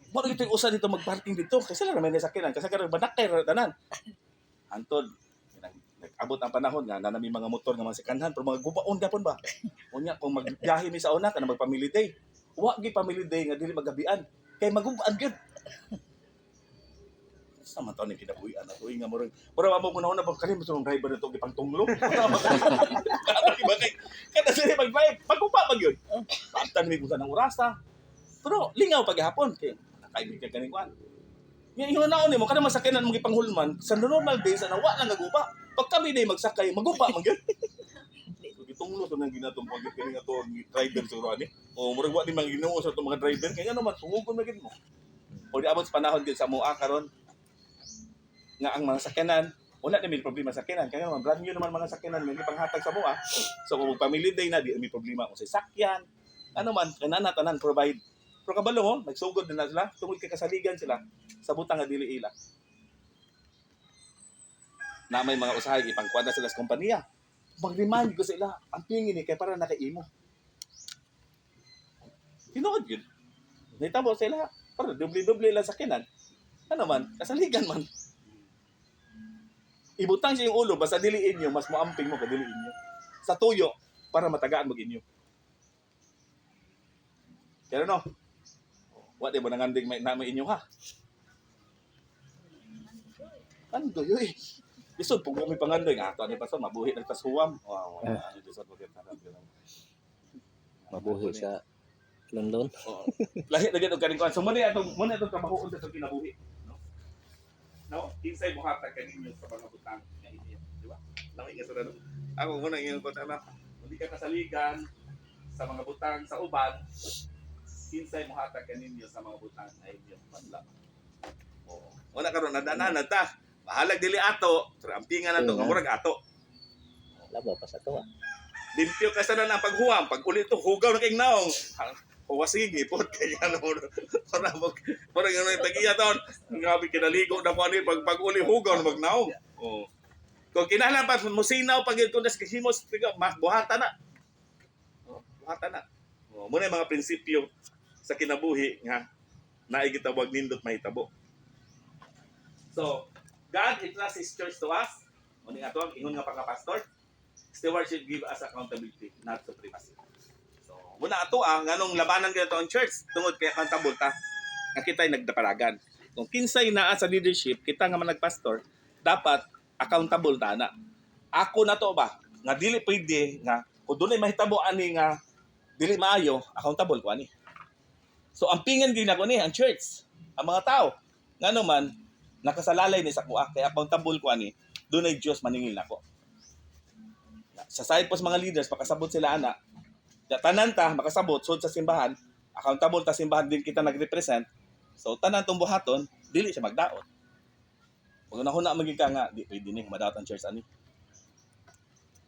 Mo gito usa dito magparking dito kasi sila naman sakyanan kasi karon badakay tanan. Antod nag-abot ang panahon nga nanami mga motor nga mga sekanhan pero mga gubaon gapon ba. Unya kung magbiyahe mi sa una kana mag family day. Wa gyud family day nga dili magabian kay magubaan gyud. Sa man taon ni kinabuhian na tuig nga murag amo ko na pag kanin mo driver nito gipang tunglo. Kada sila mag-drive, pagkupa pag yun. Pagtan mi kung saan ang orasa. Pero lingaw paghapon kay nakaibig ka kaning kwan. Yung naon mo kada masakyanan mo gipanghulman sa normal days ana wa lang gagupa. Pag kami day magsakay, magupa man gyud. Tunglo to nang ginatong pag kini nga to driver siguro ani. O murag wa di man Ginoo sa to mga driver kay nga naman sungugon magid mo. O di abot sa panahon gid sa mua karon nga ang mga sakyanan wala na may problema sa sakyanan kaya naman brand new naman mga sakyanan may panghatag sa mua. So kung family day na di may problema kung sa sakyan. Ano man kanana tanan provide. Pero kabalo mo nagsugod na sila tungod kay kasaligan sila sa butang nga dili ila. Na may mga usahay ipangkwada sila sa kompanya. Mag-remind ko sila, ang tingin ni kay para nakaimo. Tinood yun. Naitabo sila, para doble-doble lang sakyanan. Ano man, kasaligan man. Ibutang siya yung ulo, basta diliin nyo, mas maamping mo kadiliin nyo. Sa tuyo, para matagaan mag-inyo. Pero no, what ba nanganding may inyo ha? Ano yun eh? Lisod, kung may pangandoy, nga, ito ano pa sa, mabuhi ng tasuwam. Wow, ano lisod, bakit na Mabuhi sa London. Lahi na gano'ng karingkuhan. So, muna itong trabahoon sa kinabuhi. No? Insay mo hatag kaninyo sa mga butang nga inyo. Di ba? Laki nga sa lalo. Ako muna yung kota na, hindi ka kasaligan sa mga butang sa uban, insay mo hatag kaninyo sa mga butang nga inyo. Madla. Oo. Una karon nadaanan ta. Bahalag dili ato, trampingan na to, kamurag ato. Labaw pa sa tuwa. Limpyo ka sana ng paghuwam, pag uli ito, hugaw na kayong naong. Huwasigi, po, kaya ano, parang ano yung tag-iya taon, grabe kinaligo na po ano pag uli hugaw na magnaong. Oh. Kung kinahanglan pa, musinaw pag yun kung naskihimos, buhata na. Oh, buhata na. Oh, muna yung mga prinsipyo sa kinabuhi nga naigitawag nindot mahitabo. So, God entrusts His church to us. Muna nga ito, ang ingon nga pagka-pastor. Stewardship give us accountability, not supremacy. So, muna ato nganong labanan ganito ang church tungod kay accountable ta. Nga kita'y nagdaparagan. Kung kinsay naa sa leadership, kita nga man nagpastor, dapat accountable ta na. Ako na to ba? Nga dili pwede nga kung dunay mahitabo ani nga dili maayo, accountable ko ani. So ang pingan gyud nako ni ang church, ang mga tao. Ngano man nakasalalay ni sa kuha kay accountable ko ani, dunay Dios maningil nako. Sa side po sa mga leaders, makasabot sila ana. Tanan ta, makasabot, sud sa simbahan, accountable ta simbahan din kita nag-represent. So, tanan tong buhaton, dili siya magdaot. Pag una-una maging ka nga, di pwede ni, madaot ang church ani.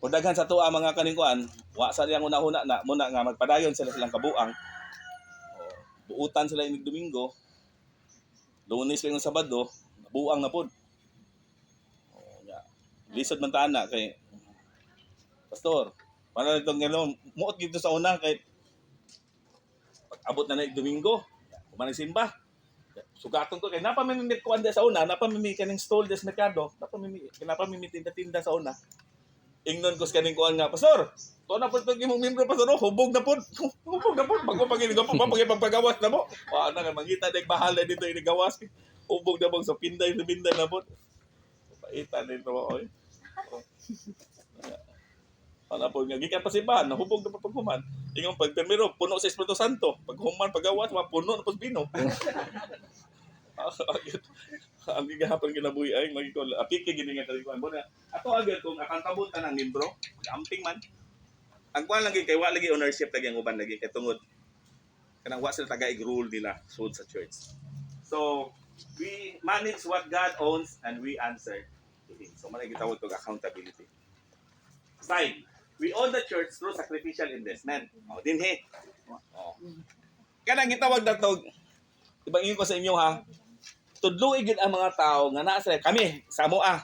Kung daghan sa tuwa mga kaningkuan, wa sa liyang una-una na, muna nga magpadayon sila silang kabuang. O, buutan sila inig Domingo, Lunes kayong Sabado, buang na po. Lisod man ta ana kay Pastor, para itong gano'n, muot dito sa una kay pag abot na Domingo, kumanang simba. Sugaton ko kay napamimit ko anda sa una, napamimit kaning stall des merkado, napamimit tinda-tinda sa una. Ingnon ko sa kaning kuan nga, Pastor, to na po itong imong membro, Pastor, hubog na po. Hubog na po, pag-paginigaw po, pag-pagawas na po. Wala nga, mangita na bahala dito inigawas. Hubog na po, sa pinday na po. Paitan nito mo, oy. Ano po nga gikan pa simbahan nahubog na paghuman ingon pag permiro puno sa Espiritu Santo pag human pagawas puno na pos bino ang gigahapon kinabuhi ay magikol apike gini nga kalikuan mo na ato agad kung accountable ta ng membro amping man ang kuan lagi kay wa lagi ownership lagi ang uban lagi kay tungod kanang wa sila taga rule nila sud sa church. So we manage what God owns and we answer to Him. So man gitawag og accountability. Side. We own the church through sacrificial investment. O, dinhi. O. Kanang gitawag na to, ibangin ko sa inyo ha, tudluig gid ang mga tao nga naa sa kami sa mua.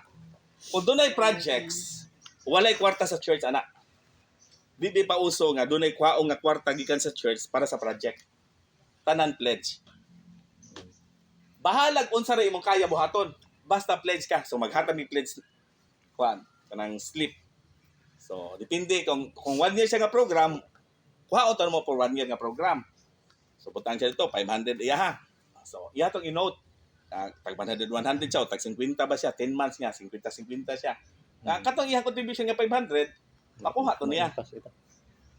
Kung dunay projects, walay kwarta sa church ana. Di pa uso nga dunay kwaong nga kwarta gikan sa church para sa project. Tanan pledge. Bahalag unsa ra imong kaya buhaton. Basta pledge ka. So maghatag ni pledge kuan kanang slip. So, depende kung 1 year siya nga program, kuhaon ta mo for 1 year nga program. So, butang siya dito, 500 iya ha. So, iya tong i-note. tag 100 siya o tag 50 ba siya, 10 months nga 50 siya. Katong iyang contribution nga 500, makuha to niya. Maipas ito.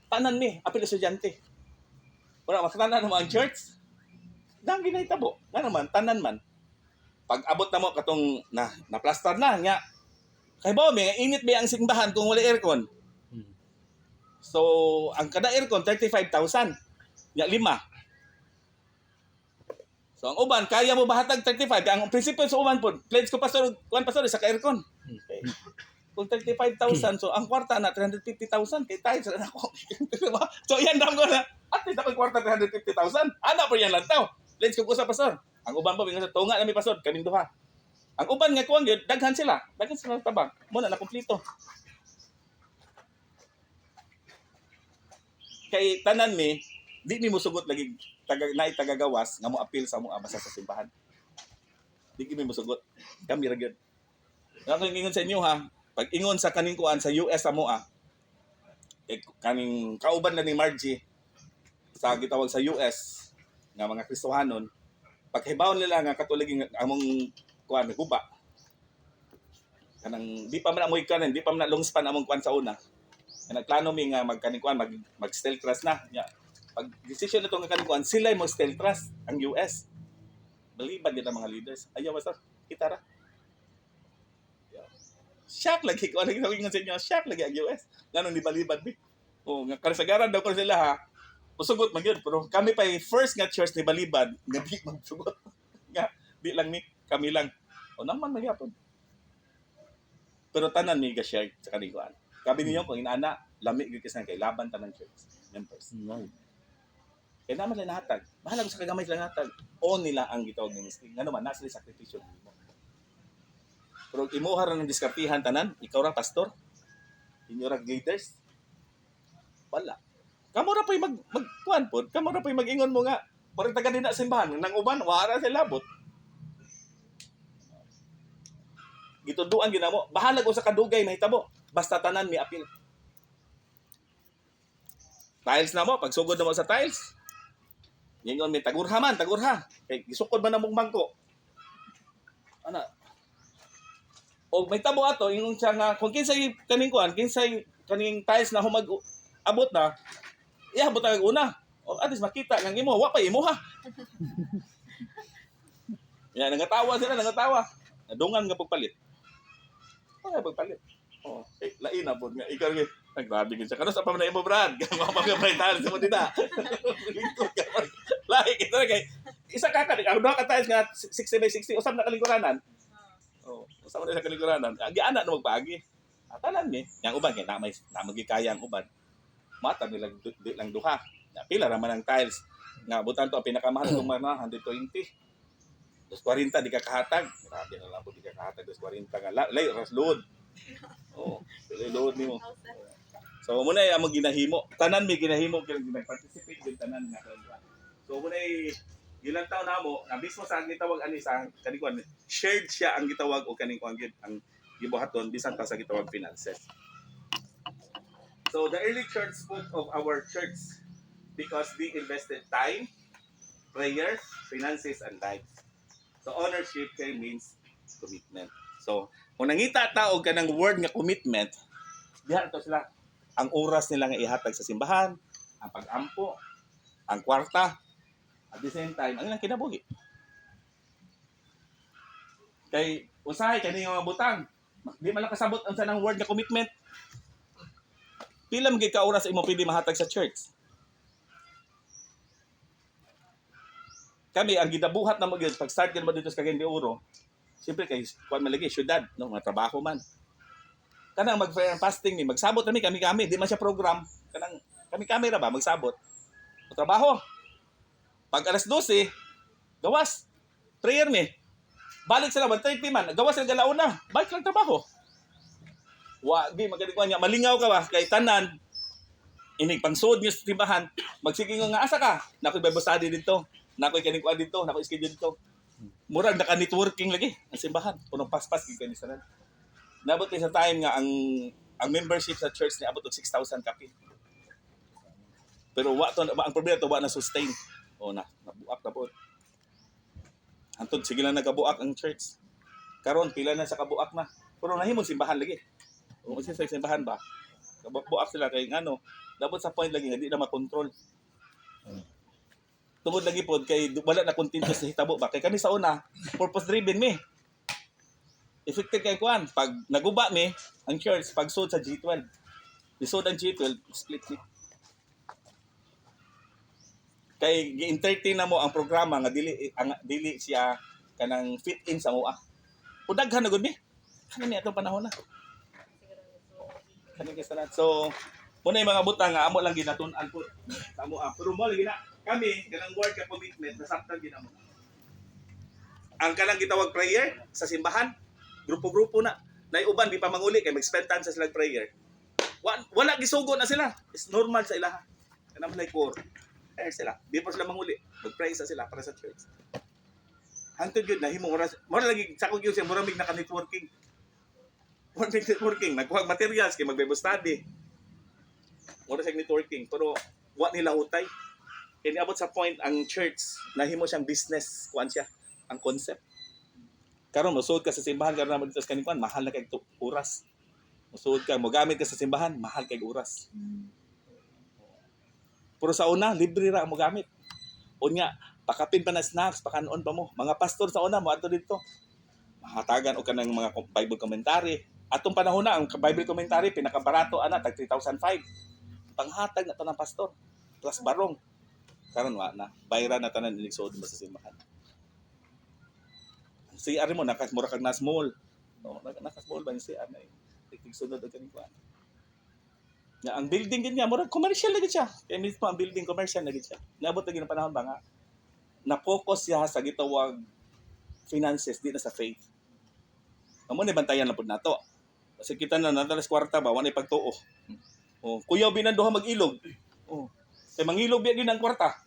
Tanan mi apil estudyante. Wala makatanan mo ang church. Dang ginahitabo. Nga naman tanan man. Pag abot na mo katong na plaster na nya. Kay ba may init ba ang simbahan kung wala aircon? Hmm. So, ang kada aircon 35,000. Nya 5. So, ang uban kaya mo bahatag 35. Ang prinsipyo sa uban po, pledge ko pastor, kuan pastor sa aircon. Okay. Kung 35,000, so ang kwarta na 350,000 kay tayo sa ako. So, yan dam ko na. At least ako kwarta 350,000. Ana pa yan lang tao. Pledge ko sa pastor. Ang uban pa bingo sa tunga na mi pastor, kaming duha. Ang uban nga kuwang gyud daghan sila ng tabang. Mo na kumpleto. Kay tanan mi, di mi musugot lagi tagagawas nga mo appeal sa mo basa sa simbahan. Di mi musugot. Kami ra gyud. Ako ingon sa inyo ha, pag ingon sa kaning kuan sa US amo kaning kauban na ni Margie sa gitawag sa US nga mga Kristohanon, paghibawon nila nga katulig among kuan guba. Kanang di pa man amoy kanan, di pa man long span among kuan sa una. Nga nagplano mi nga magkaning kuan mag steel truss na. Yeah. Pag decision nito nga kaning kuan, sila mo steel truss ang US. Balibad nila mga leaders. Ayaw basta kita ra. Shock lagi ko lagi sabi nga sa inyo, shock lagi ang US. Ganun di balibad bi. Oh, nga kasagaran daw ko sila ha. Usugot man yun, pero kami pa yung first nga church ni balibad, nga di magsugot. Nga di lang mi, kami lang. O naman magyapon. Pero tanan mi ga-share sa kanikuan. Kabi niyo kung inana, lami gyud kasi kay laban tanang church members. Kaya naman lang nahatag. Bahala ko sa kagamay lang nahatag. O nila ang gitawag ni ministry. Nga naman, nasa sakripisyo mo. Pero imuha ra ng diskartihan tanan, ikaw ra pastor, inyo ra leaders. Wala. Kamo ra pay magkuan pod, kamo ra pay mag-ingon mo nga, parang taga dinha simbahan nang uban wala sa labot. Gituduan ginamo, bahala ko sa kadugay mahitabo, basta tanan mi apil. Tiles na mo, pagsugod na mo sa tiles. Ingon mi tagurha man, tagurha. Kay gisukod man among bangko. Ana, o may tabo ato ingon siya nga kung kinsay kaning kuan kinsay kaning tiles na humag abot na iabot ang una o at least makita ng imo wa pa imo ha. Yan nangatawa sila nadungan nga pagpalit oh lain na pod nga ikaw nga naggrabe gid siya kano sa pa man imo brad mga pagbaytan sa mo dita lahi kita kay isa ka ang duha ka tiles nga 60/60 usab na kalingkuranan. Oh, sa man sa kalingkuranan. Ang giana na magpaagi. Atalan ni, yang uban kay na magikaya ang uban. Mata nila di lang duha. Pila ra man ang tiles. Nga butan to pinakamahal kung mga 120. 240 di ka kahatag. Grabe na lang po di ka kahatag 240 nga lay ras load. Oh, lay load nimo. So mo na ang ginahimo. Tanan mi ginahimo kay nag-participate din tanan nga. So mo na ilang taon na mo, na mismo sa ang gitawag ani sa kanikuan, shared siya ang gitawag o kanikuan ang gibuhaton bisan pa sa gitawag finances. So the early church spoke of our church because they invested time, prayer, finances, and lives. So ownership kay means commitment. So kung nangita tao ka ng word nga commitment, diha to sila ang oras nila nga ihatag sa simbahan, ang pag-ampo, ang kwarta. At the same time, ang ilang kinabuhi. Kay usahay kani nga butang. Di man lang kasabot ang sanang word nga commitment. Pila magid ka oras imo pwede mahatag sa church. Kami ang gidabuhat na mo gyud pag start gyud mo dito sa Cagayan de Oro. Siyempre kay kuan man lagi syudad, no, mga trabaho man. Kanang mag-prayer and fasting ni magsabot kami di man siya program. Kanang kami ra ba magsabot. Trabaho. Pag alas 12, gawas. Prayer ni. Balik sila 1:30 man. Gawas sila galauna. Balik lang trabaho. Wa di magadikuan niya malingaw ka ba kay tanan. Inig pangsud niyo sa timbahan. Magsige nga asa ka. Nakoy Bible study dito. Nakoy kaning kuan dito, nakoy schedule dito. Murag naka-networking lagi ang simbahan. Punong paspas gid kani sanan. Nabot sa time nga ang membership sa church ni abot og 6,000 kapi. Pero ang problema to wa na sustain. O nabuak na po. Hantod sige lang nagabuak ang church. Karon pila na sa kabuak na. Pero nahimong simbahan lagi. Kung isa sa simbahan ba? Kabuak sila kay ano, dapat sa point lagi nga di na makontrol. Tungod lagi pod kay wala na kontento sa hitabo ba kay kami sa una purpose driven mi. Effective kay kuan pag naguba mi ang church pag sud sa G12. Lisod ang G12 split mi. Kay gi-entertain na mo ang programa nga dili siya kanang fit in sa moa. Pudaghan na gud mi. Kani atong panahon na. Kani kay salat. So muna yung mga butang nga amo lang ginatun-an po sa amo. Pero mo lagi na kami kanang word ka commitment nasabtan gid amo. Ang kanang gitawag prayer sa simbahan, grupo-grupo na. Nay uban di pa manguli kay mag-spend time sa silang prayer. Wala gisugo na sila. It's normal sa ilaha. Kanang may core. Sila. Di pa sila manguli. Mag-pray sa sila para sa church. Hantod yun, nahimong oras. Mura lagi, sakog yun siya, muramig naka-networking. Muramig networking. Nagkuhag materials, kay mag-Bible study. Mura siya networking. Pero, wala nila utay. Kaya niabot sa point, ang church, nahimo siyang business, kuhan siya, ang concept. Karon musuod ka sa simbahan, karon naman dito sa kanikuan, mahal na kay oras. Musuod ka, mogamit ka sa simbahan, mahal kay oras. Pero sa una, libre ra mo gamit. Unya, pakapin pa na snacks, pakanon pa mo. Mga pastor sa una mo ato dito. Mahatagan o kanang mga Bible commentary. Atong panahon na ang Bible commentary pinakabarato ana tag 3,005. Panghatag na to ng pastor plus barong. Karon wa na. Bayra na tanan inisod mo sa simbahan. Si ari mo mura kag na small. No, naka small ba si ana. Tigsunod og kaning kuan. Ya, ang building din niya, murag commercial lagi siya. Kaya mismo ang building commercial lagi siya. Naabot lagi ng panahon ba nga, na-focus siya sa gitawag finances, di na sa faith. Amo ni bantayan lang po na to. Kasi kita na nadalas kwarta ba, wala pagtuo. Oh, kuyaw binanduha mag-ilog. Oh, kay mangilog biya din ang kwarta.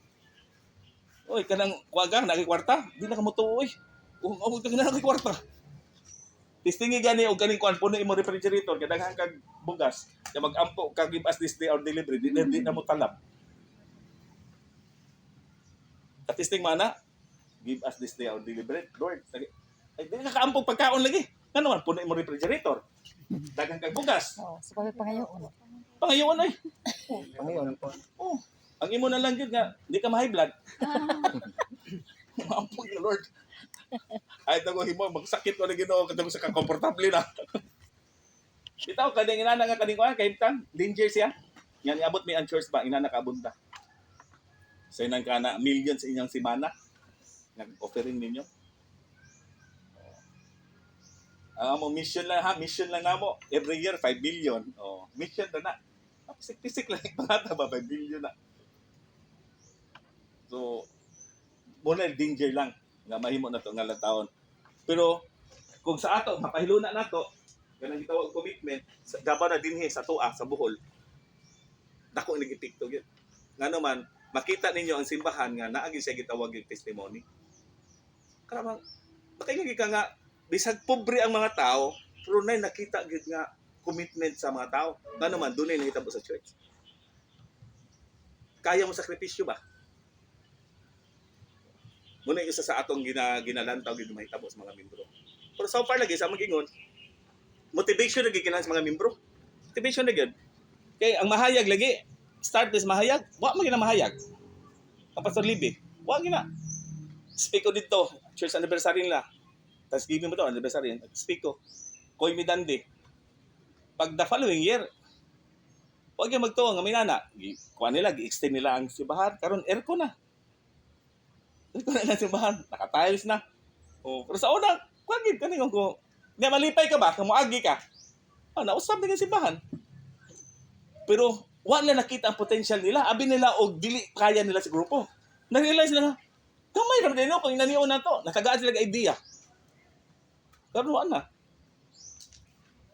Oy, kanang kuwagang nakikwarta, di na kamutuo eh. Oh, amo ka na nakikwarta. Tistingi gani og ganing kuan puno imo refrigerator kadaghan kag bugas kay mag-ampo kag give us this day or delivery di na mo talab. Katisting mana give us this day or delivery Lord. Ay di ka kaampo pagkaon lagi. Ngano man puno imo refrigerator. Daghan kag bugas. Oh, sa pagpangayoon. Pangayoon ay. Pangayon po. Oh, ang imo na lang gyud nga di ka ma-high blood. Maampo ni Lord. Ay ito ko himo magsakit ko na Ginoo kadto sa komportable na. Bitaw kading inana nga kading kuan kay tan danger siya. Yan iabot mi ang church ba inana ka abunta. Sa inang kana millions sa inyong simana nag-offering ninyo. Mo mission lang ha, mission lang namo. Every year 5 billion. Oh, mission na. Pisik-pisik lang pangata ba 5 billion na. So muna danger lang nga mahimo na to nga taon. Pero kung sa ato mapahiluna nato kanang gitawag commitment sa gaba na dinhi sa tuwa sa Bohol. Dako ni gipikto gyud. Ngano man makita ninyo ang simbahan nga naagi siya gitawag yung testimony. Karamang makingig ka nga bisag pobre ang mga tao pero nay nakita gyud nga commitment sa mga tao. Ngano man dunay nahitabo sa church. Kaya mo sakripisyo ba? Muna isa sa atong ginalantaw gid mahitabo sa mga membro. Pero so far lagi sa mag-ingon, motivation lagi kinahanglan sa mga membro. Motivation lagi. Kay ang mahayag lagi, start is mahayag. Wa man gina mahayag. Ang Pastor Libby, wa gina. Speak ko dito, church anniversary nila. Tapos give mo to anniversary. Speak ko. Koy mi dandi. Pag the following year, wag yung magtuo nga minana. Kuha nila, gi-extend nila ang simbahan. Karon aircon na. Ito na lang simbahan, naka-tiles na. Oh, pero sa una, kwagid ka ningon ko, niya malipay ka ba, kung moagi ka, nausap din ang simbahan. Pero, wala nakita ang potential nila, abi nila o dili kaya nila sa grupo. Na-realize nila, kamay naman din kung inaniyo na to, nakagaan sila ng idea. Pero wala na.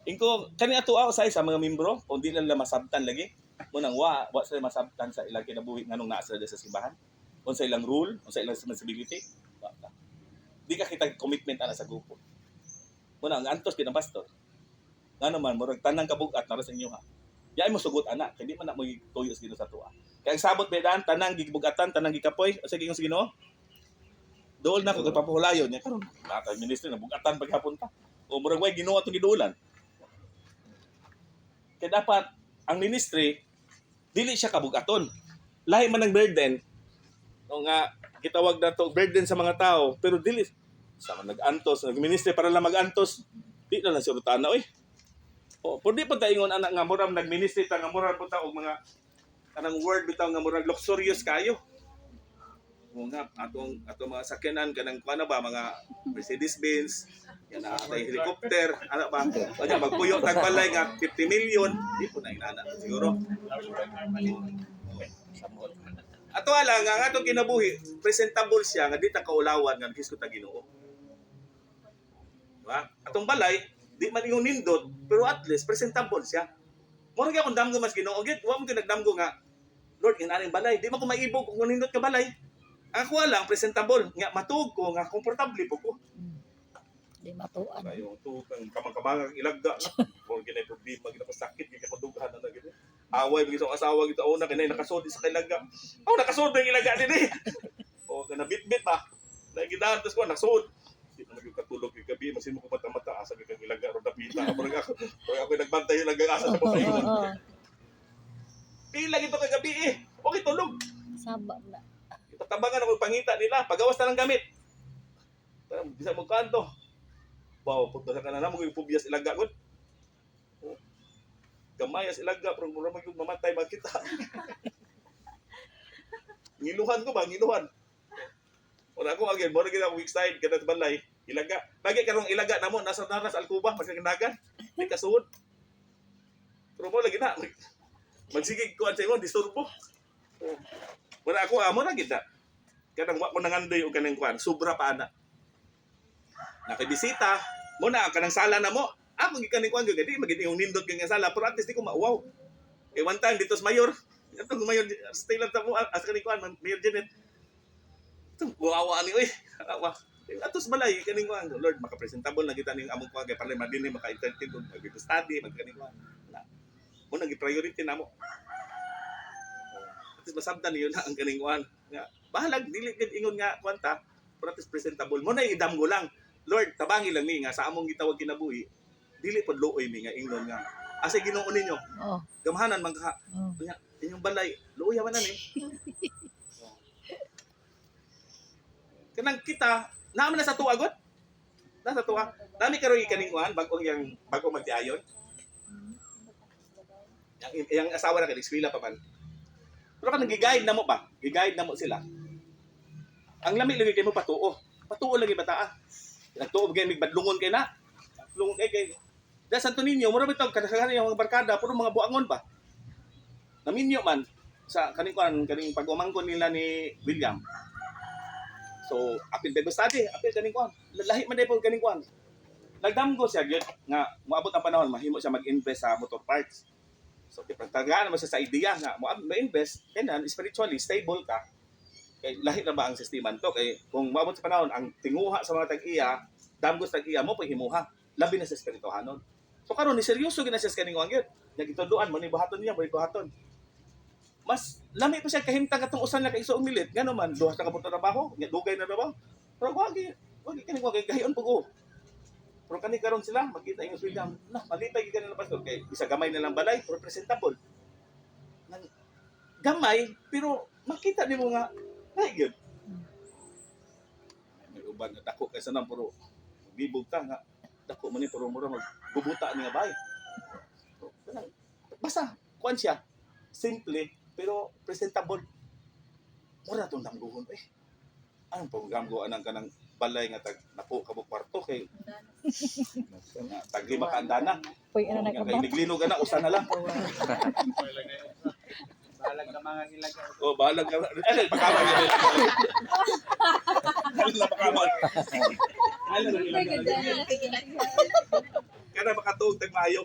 Ingko, kani ato sa mga membro, kung di nila masabtan lagi, munang wa sila masabtan sa ilang kinabuhi nganong naa sila sa simbahan. Unsa ilang rule, unsa ilang responsibility. Di ka kita commitment ana sa grupo. Muna ang antos kinang pastor. Ngano man murag tanang kabugat para sa inyo ha. Yaay mo sugot ana, kay di man na mo tuyo sa Ginoo sa tuwa. Kay ang sabot bedan tanang gibugatan, tanang gikapoy, sa Ginoo. Dool na ko kapapahulayon niya karon. Naka ministry na bugatan paghapon ta. O murag way Ginoo atong giduulan. Kaya dapat ang ministry dili siya kabugaton. Lahi man ang burden. O nga gitawag na to burden sa mga tao pero dili sa nag-antos, nag-ministry para lang mag-antos. Di na lang siya rutana oy. O pwede pa ta ingon anak nga murag nag-ministry ta nga murag punta og mga kanang word bitaw nga murag luxurious kayo. O nga atong mga sakyanan kanang kuana ba mga Mercedes-Benz, yan na atay helicopter, ana ba? O nya magpuyo tag balay nga 50 million, di po na inana siguro. Ato ala nga atong kinabuhi, presentable siya nga di ta kaulawan nga gisko ta Ginoo. Diba? Atong balay di man ingon nindot, pero at least presentable siya. Mura gyud akong damgo mas Ginoo gid, wa mo gyud nagdamgo nga Lord, inaning balay, di man ko maibog kung nindot ka balay. Ako lang presentable, nga matuog ko, nga komportable po ko. Di matuan. Kayo tukang kamang-kamang ilagda na. Kung ginay problema, ginapasakit, ginapadughan na gini. Away bigis ang asawa gito una kinay nakasod sa kilaga. Oh, nakasod ang ilaga din eh. O kana bit-bit pa. Nagidahan tas ko nakasod. Di na katulog yung gabi, masin mo ko mata-mata asa kang ilaga ro dapita. Ako nagbantay yung nag-asa sa pagkaingon. Pila gito kagabi eh. Okay tulog. Saba na. Tatabangan ako pangita nila, pagawas na ng gamit. Bisa mo kanto. Wow, punta sa kanan mo yung pubyas ilaga gud. Gamayas ilaga pero mura mag mamatay magkita. Ngiluhan ko ba, ngiluhan. Wala ko again, mo na kita week side kada sa balay, ilaga. Bagi karong ilaga namo nasa alkuba magkagnagan. Di kasuod. Pero mo lagi na. Magsigig ko sa imo disturbo. Wala ako amo na kita. Kanang wa ko nangandoy og kanang kwan, sobra pa ana. Nakibisita, mo na kanang sala na mo. Ako gikan kwan gyud di magid yung nindot gyud nga sala, pero at least di ko mauwaw. Eh one time dito sa mayor, atong mayor stay lang ta mo as kanang kwan, Mayor Janet. Tung wawa ni oy. Awa. Atos balay kaning kwan, Lord maka-presentable na kita ning among kwan kay para madini maka-entertain og mag-study, magkaning kwan. Mo nang gi-priority namo. Tapos masabtan niyo na ang kaningwan. Nga, bahalag, dili gid ingon nga kwanta, pero at least presentable. Mo na idamgo lang. Lord, tabangi lang mi nga sa among gitawag kinabuhi. Dili pod luoy mi nga ingon nga. Asa Ginoo ninyo? Oh. Gamhanan man ka. Oh. Nya, inyong balay, luoy man ni. Kanang kita, naman na sa tuwa gud. Nasa tuwa. Dami karoy kaningwan bagong magtiayon. Yang asawa na kay eskwela pa man. Pero ka nag-guide na mo ba? Gi-guide na mo sila. Ang lami kay mo patuo. Patuo lagi bataa. Nagtuo gyud mig badlungon kay na. Lungon kay. Da Santo Niño, mura bitaw kadaghan yung mga barkada puro mga buangon pa. Naminyo man sa kaning pag-umangkon nila ni William. So, apil Bible study, apil kaning kwan. Lahi man day po kaning kwan. Nagdamgo siya gyud nga moabot ang panahon mahimo siya mag-invest sa motor parts. So, pagtagaan naman sa idea nga, ma-invest, kailan, spiritually, stable ka. Kay lahi na ba ang sistema to? Kay kung maabot sa panahon, ang tinguha sa mga tag-iya, damgos tag-iya mo, himuha. Labi na sa spirituhanon. So, karon ni seryoso gina siya sa kaning wangyod. Nagituduan mo, ni buhaton niya, mo buhaton. Mas, lami pa siya kahimtang katong usan na kay iso umilit. Nga naman, duha sa kapunta trabaho, dugay na trabaho. Pero wagi kaning wagi, gahiyon po ko. Pero kani karon sila makita yung freedom. Nah, malipay gyud kanila pastor kay isa gamay na lang balay pero presentable. Gamay pero makita nimo nga ay gyud. May uban nga dako kaysa nang puro bibog ta nga dako man ni puro mura magbubuta ni nga bay. Basta kuan siya simple pero presentable. Mura tong damguhon eh. Anong paggamgo anang kanang balay nga tag napo kabog kwarto kay tag lima ka andana. Uy, ano na ka ba? Kay niglinog na usa na lang. Balag ka mga nilaga. Oh, balag ka. Ano pakamal. Ano pakamal. Kana makatuog tag maayo.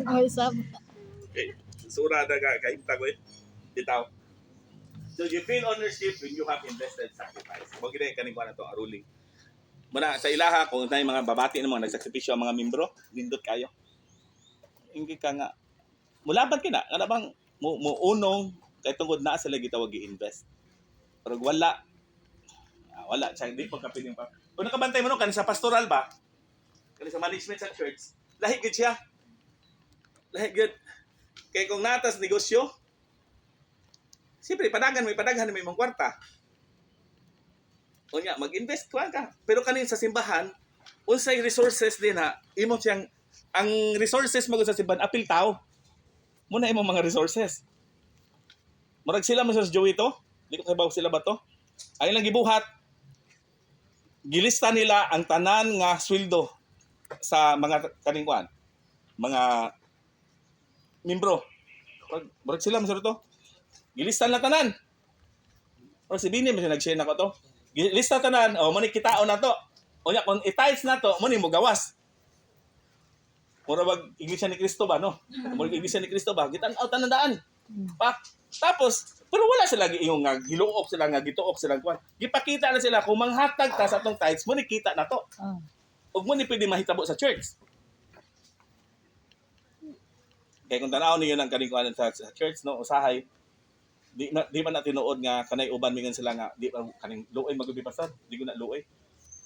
Ay, saba. Okay. Sura na ka kaimta ko eh. Bitaw. So you feel ownership when you have invested sacrifice. Mo gid kaning kuan ato ruling. Muna sa ilaha kung tay mga babati ng mga nagsakripisyo ang mga membro, nindot kayo. Inggi ka nga mulaban kina kada bang mo unong kay tungod na sila gitawag i-invest. Pero wala Wala, siya hindi pa kapiling pa. Kung nakabantay mo no, kan sa pastoral ba? Kan sa management sa church, lahi gid siya. Lahi gid. Kay kung natas negosyo, siyempre padagan may mong kwarta. O nga, mag-invest ka. Pero kanin sa simbahan, unsay resources din ha, imo siyang, ang resources mo sa simbahan, apil tao. Muna imong mga resources. Murag sila mo sa Joey to, di ko kabaw sila ba to? Ay lang gibuhat, gilista nila ang tanan nga sweldo sa mga kaningkuan, mga membro. Murag sila mo sa to, gilista na tanan. O si Bini, may nag-share na ko to. Gilista tanan, o muni kitaon na to. O nya, kung i-tiles na to, muni mo gawas. Mura wag iglesia ni Cristo ba, no? Mura iglesia ni Cristo ba? Gitan out tanandaan. Pa. Tapos, pero wala sila yung nga giluok sila nga gituok sila kuan. Gipakita na sila kung manghatag ta sa atong tithes mo ni kita na to. Ug mo ni pwede mahitabo sa church. Kaya kung tanaw niyo nang kaning kuan sa church no, usahay di man na tinuod nga kanay uban mingon sila nga di pa kaning luoy magubi pasad, di ko na luoy.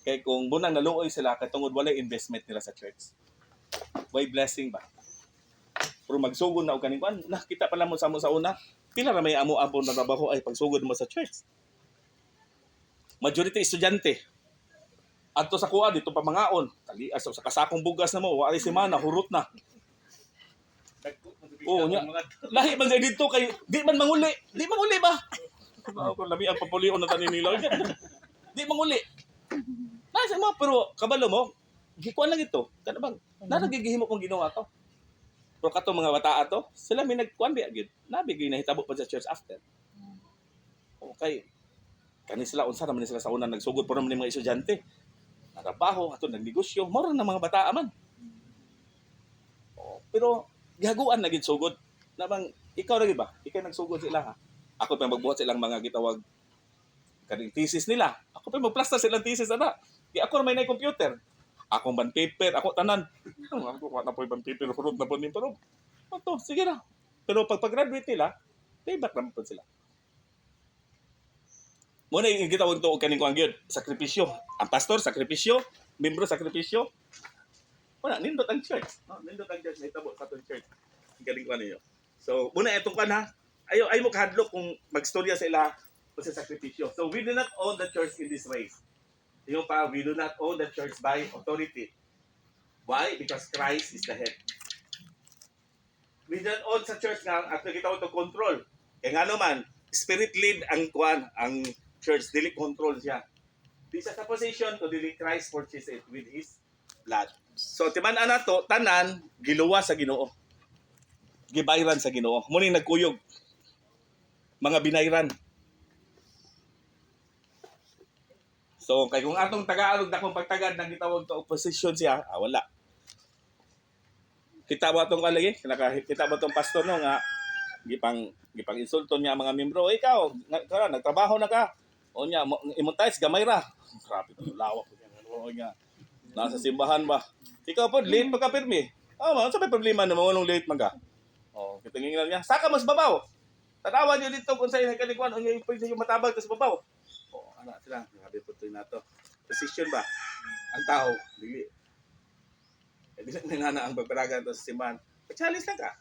Kay kung bunang naluoy sila katungod walay investment nila sa church. Way blessing ba? Pero magsugod na og kaning kuan, nakita pala mo sa una, pila ra may amo-amo na trabaho ay pagsugod mo sa church. Majority estudyante. Adto sa kuha dito pa mangaon, tali sa kasakong bugas na mo, wa si mana hurot na. Oo nya. Lahi man dito kay di man manguli. Di manguli ba? Ako lami ang papulion na tanin nila. Di manguli. Nasa mo pero kabalo mo, gikuan lang ito. Kana bang nagigihimo kong ginawa to. Pero kato mga bata ato, sila may nagkuan di agid. Nabigay na hitabo pa sa church after. Okay. Kani sila unsa naman sila sa una nagsugod pero naman mga estudyante. Nagtrabaho ato nagnegosyo, moro na mga bata man. Pero gihaguan na gid sugod. Nabang ikaw ra gid ba? Ikaw nagsugod sila ha. Ako pa magbuhat silang mga gitawag kaning thesis nila. Ako pa magplasta silang thesis ana. Di ako may computer. Akong band paper, ako tanan. Ako na po band paper, hurot na po ni pero. Ato, sige na. Pero pag pag-graduate nila, payback naman po sila. Muna yung gitawag to kaning kuang gyud, sakripisyo. Ang pastor sakripisyo, membro sakripisyo. Wala, nindot ang church. No, nindot ang church, nahitabo sa atong church. Ang galing ko niyo. So, muna itong kan ha. Ayaw mo kahadlok kung magstorya sa ila o sa sakripisyo. So, we do not own the church in this way. Yung pa, we do not own the church by authority. Why? Because Christ is the head. We do not own sa church nga at nakita to control. Kaya nga naman, spirit lead ang kuan, ang church, dili control siya. Di siya sa position to dili Christ purchase it with His blood. So, timan-an na to, tanan, giluwa sa Ginoo. Gibayran sa Ginoo. Muna nagkuyog. Mga binayran. So, kay kung atong Tagalog na kung pagtagad nang gitawag to opposition siya, wala. Kita ba tong kalagi? Kita ba tong pastor no nga gipang insulto niya ang mga membro, ikaw, nagtrabaho na ka. O niya, imontize gamay ra. Grabe to, lawak ko niya. Nasa simbahan ba? Ikaw po, late magka-pirmi. Man, sa may problema na mga late magka. Kitangin lang niya. Saka mas babaw. Tanawa niyo dito kung sa'yo nagkalikuan, o yung pwede yung matabag sa babaw. Anak sila, grabe po ito na ito. Position ba? Ang tao, dili. Hindi lang nana ang pagparagan ito sa simbahan. Challenge lang ka.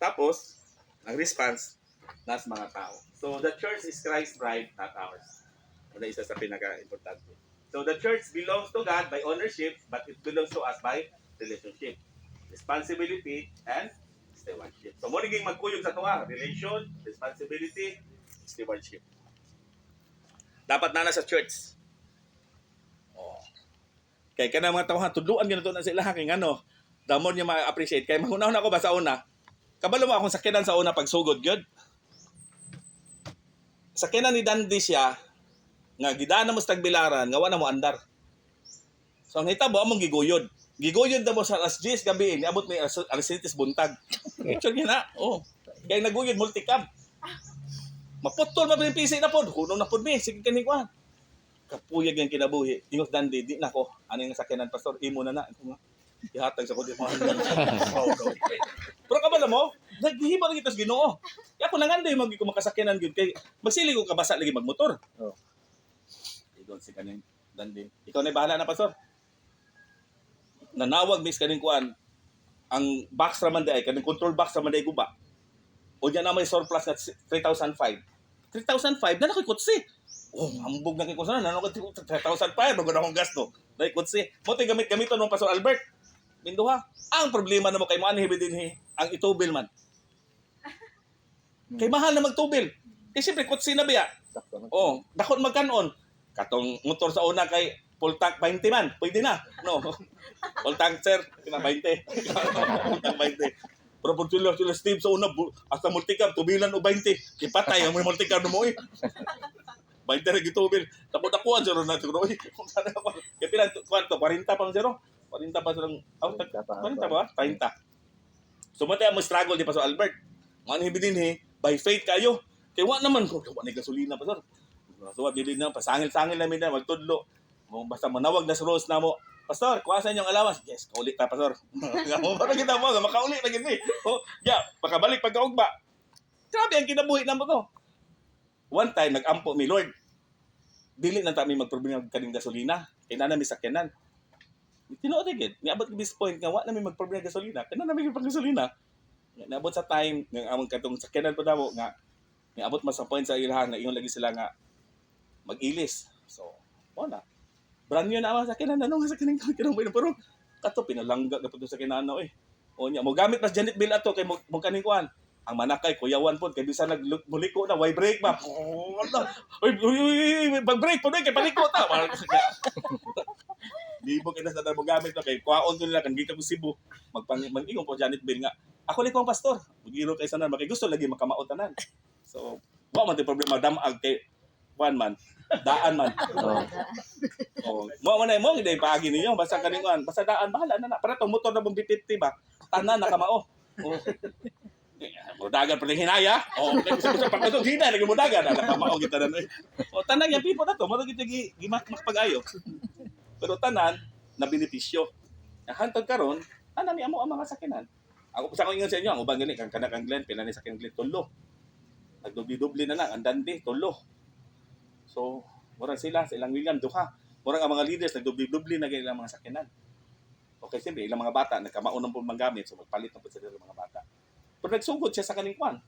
Tapos, ang response, nas mga tao. So, the church is Christ's bride, not ours. Wala isa sa pinaka-importante. So, the church belongs to God by ownership, but it belongs to us by relationship. Responsibility and stewardship. So, mo naging magkuyog sa tuwa. Relation, responsibility, stewardship. Dapat na sa church. Kaya ka na mga tao, tudluan ganito na sila. Kaya ano, the more niya ma-appreciate. Kaya mahunahon ako ba sa una? Kabalo mo akong sakinan sa una pagsugod, good? Sakinan ni Dandy siya, nga gidana mo sa tagbilaran, nga wala mo andar. So, ang hitabo, among giguyod. Giguyod na mo sa alas 10 gabi, niabot may alas buntag. Picture niya na, Kaya naguyod, multicam. Maputol mo yung PC na po. Kunong na po mi. Sige kaning kuhan. Kapuyag yung kinabuhi. Ingos Dandy, di na ko. Ano yung sakyanan, pastor? Imo na na. Ihatag sa kundi. Pero kabala mo, naghihiba rin ito sa Ginoo. Kaya ako nanganday yung makasakyanan yun. Kaya magsilig ko kabasa lagi magmotor. doon si kaning Dandi. Ikaw na bahala na, Pastor. Nanawag mis kaning kuan ang box raman day kaning control box raman day guba. O diyan na may surplus na 3,005. 3,005 na nakoy kutsi. Oh, hambog na kay kusa na nakoy 3,005 bago na akong gasto. Dai kutsi. Mo tay gamit-gamiton mo Pastor Albert. Minduha. Ang problema namo kay mo anhi dinhi ang itubil man. Kay mahal na magtubil. Kay siyempre kutsi na biya. Oh, dakon magkanon. Katong motor sa una kay full tank 20 man, pwede na. No. Full tank sir, kina 20. Full tank 20. Pero pag sila Steve sa una, hasta multicab, tubilan o 20. Ipatay ang may multicab mo eh. 20 rin gitubil. Tapos nakuha zero na siguro. Kaya pilan, kwarto, 40 pa ng zero. 40 pa silang, 40 ba? 30. So matay mo struggle di pa sa Albert. Mga hibidin by faith kayo. Kaya wa naman ko, wa na gasolina pa sir. So what dili na pasangil-sangil namin na magtudlo. Basta manawag na sa Rose na mo. Pastor, kuha sa inyong allowance. Yes, kaulit ta pastor. Mo para kita mo, makauli na gid. Oh, ya, pakabalik pagkaugba. Grabe ang kinabuhi na mo to. One time nag-ampo mi Lord. Dili na ta mi magproblema kaning gasolina. Kay na mi sakyanan. Tinuod gid. Niabot this point nga wa na mi magproblema gasolina. Kana na mi pag gasolina. Niabot sa time nga among katong sakyanan pa daw nga niabot mas sa point sa ilahan na ingon lagi sila nga mag-ilis. So, wala. Brand new na sa sakyanan ano nga sakyanan kinang pero kato pinalangga kapag sa kinano eh. O nya mo gamit mas Janet Bill ato kay mo kaning kuan. Ang manakay kuyawan pod kay bisan nagmuliko na why brake ba. Oy, pag-brake po kay paliko ta. Di mo kina sa mo gamit to kay kuaon to nila kan gikan ko Cebu. Mag-ingon po Janet Bill nga. Ako ni ko ang pastor. Magiro kay sanan makay gusto lagi makamaotanan. So, wa man ti problema damag kay kuan man. Daan man. Oh. Mo man mo gid paagi ninyo basta kaning kuan, basta daan bahala na. Para to motor na bong B50 ba. Tanan nakamao. Oh. Mudagan pa rin hinaya. O, sa pagkatong hina, naging mudagan. Nakamao kita na. O, tanan yung people na to. Mara kita gimakmak pag-ayo. Pero tanan, na benepisyo. Hantod karon, tanan ni amo ang mga sakinan. Ako sa ingon sa inyo, ang ubang gani, kang kanakang Glenn, pila ni sakin Glenn, tulo. Nagdubli-dubli na lang, ang Dandi, tulo. So, murang sila, sa ilang William, duha. Murang ang mga leaders, nagdubli-dubli na ilang mga sakinan. Okay, siyempre, ilang mga bata, nagkamaon ng paggamit, so magpalit na po sila ng mga bata. Pero nagsugod siya sa kaning kwan.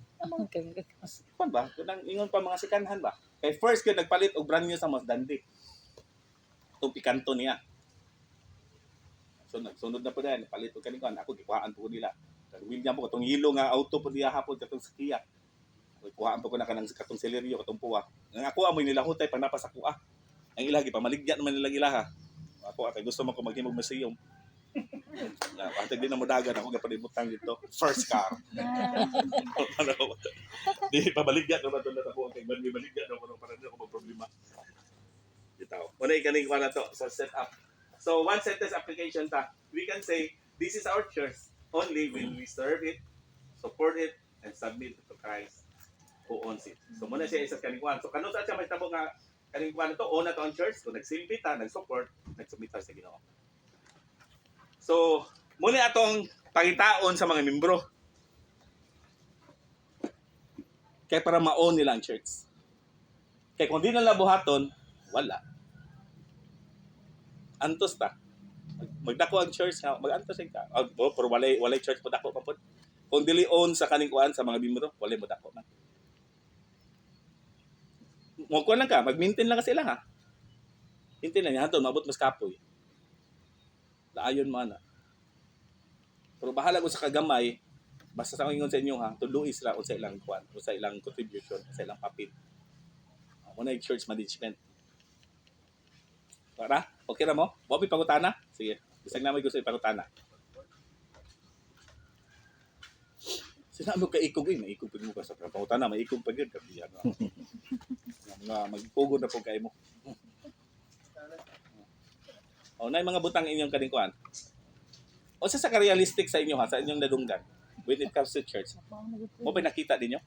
Kwan ba? Kunang ingon pa mga sikanhan ba? Kay first kaya nagpalit og brand new sa mas Dandi. Itong pikanto niya. So nagsunod na po dahil, palit og kaning kwan. Ako gikuhaan po ko nila. William po, katong hilo nga auto po niya hapon, katong sakiya. Kuhaan po ko na kanang katong Celerio, katong puwa. Ang ako amoy nila hutay pag napas ako Ang ilagi, pamaligyan naman nilang ilaha. Ako, kay gusto mo ko maghimog museum. Pantag din na mudagan ako kapalibutang dito. First car. Di pabaligyan naman doon na ako. Kaya baligyan naman para hindi ako magproblema. Dito. Una ikaning ko na to. So set up. So one sentence application ta. We can say, this is our church only when we serve it, support it, and submit it to Christ who owns it. So muna siya isa kaningkuan. So kanun sa siya may tabo nga kaningkuan to, own na to ang church. Kung nagsilbi ta, nag-support, nag-submit ta sa Ginoo. So, muna atong pangitaon sa mga membro. Kaya para ma-own nila ang church. Kaya kung di nila buhaton, wala. Antos ta. Magdako ang church, mag-antos ka. Pero walay church po dako pa po. Kung dili own sa kaning kuan sa mga membro, walay mo dako na. Mo kuan lang ka, mag-maintain lang ka sila ha. Maintain lang yan, mabot mas kapoy. Laayon man na. Pero bahala ko sa kagamay, basta sa ingon sa inyo ha, tuluis sila o sa ilang kwan, o sa ilang contribution, sa ilang papel. Muna yung church management. Para? Okay na mo? Wabi pagutana? Sige. Bisag na may gusto ipagutana. Sinabi ko kaikog may ikog pag mo ka sa pagutana, may ikog pag yun. Magpugod na po kayo mo. O, na yung mga butang inyong kaningkuan. O sa realistic sa inyo ha, sa inyong nadunggan, when it comes to church, mo ba'y nakita din nyo?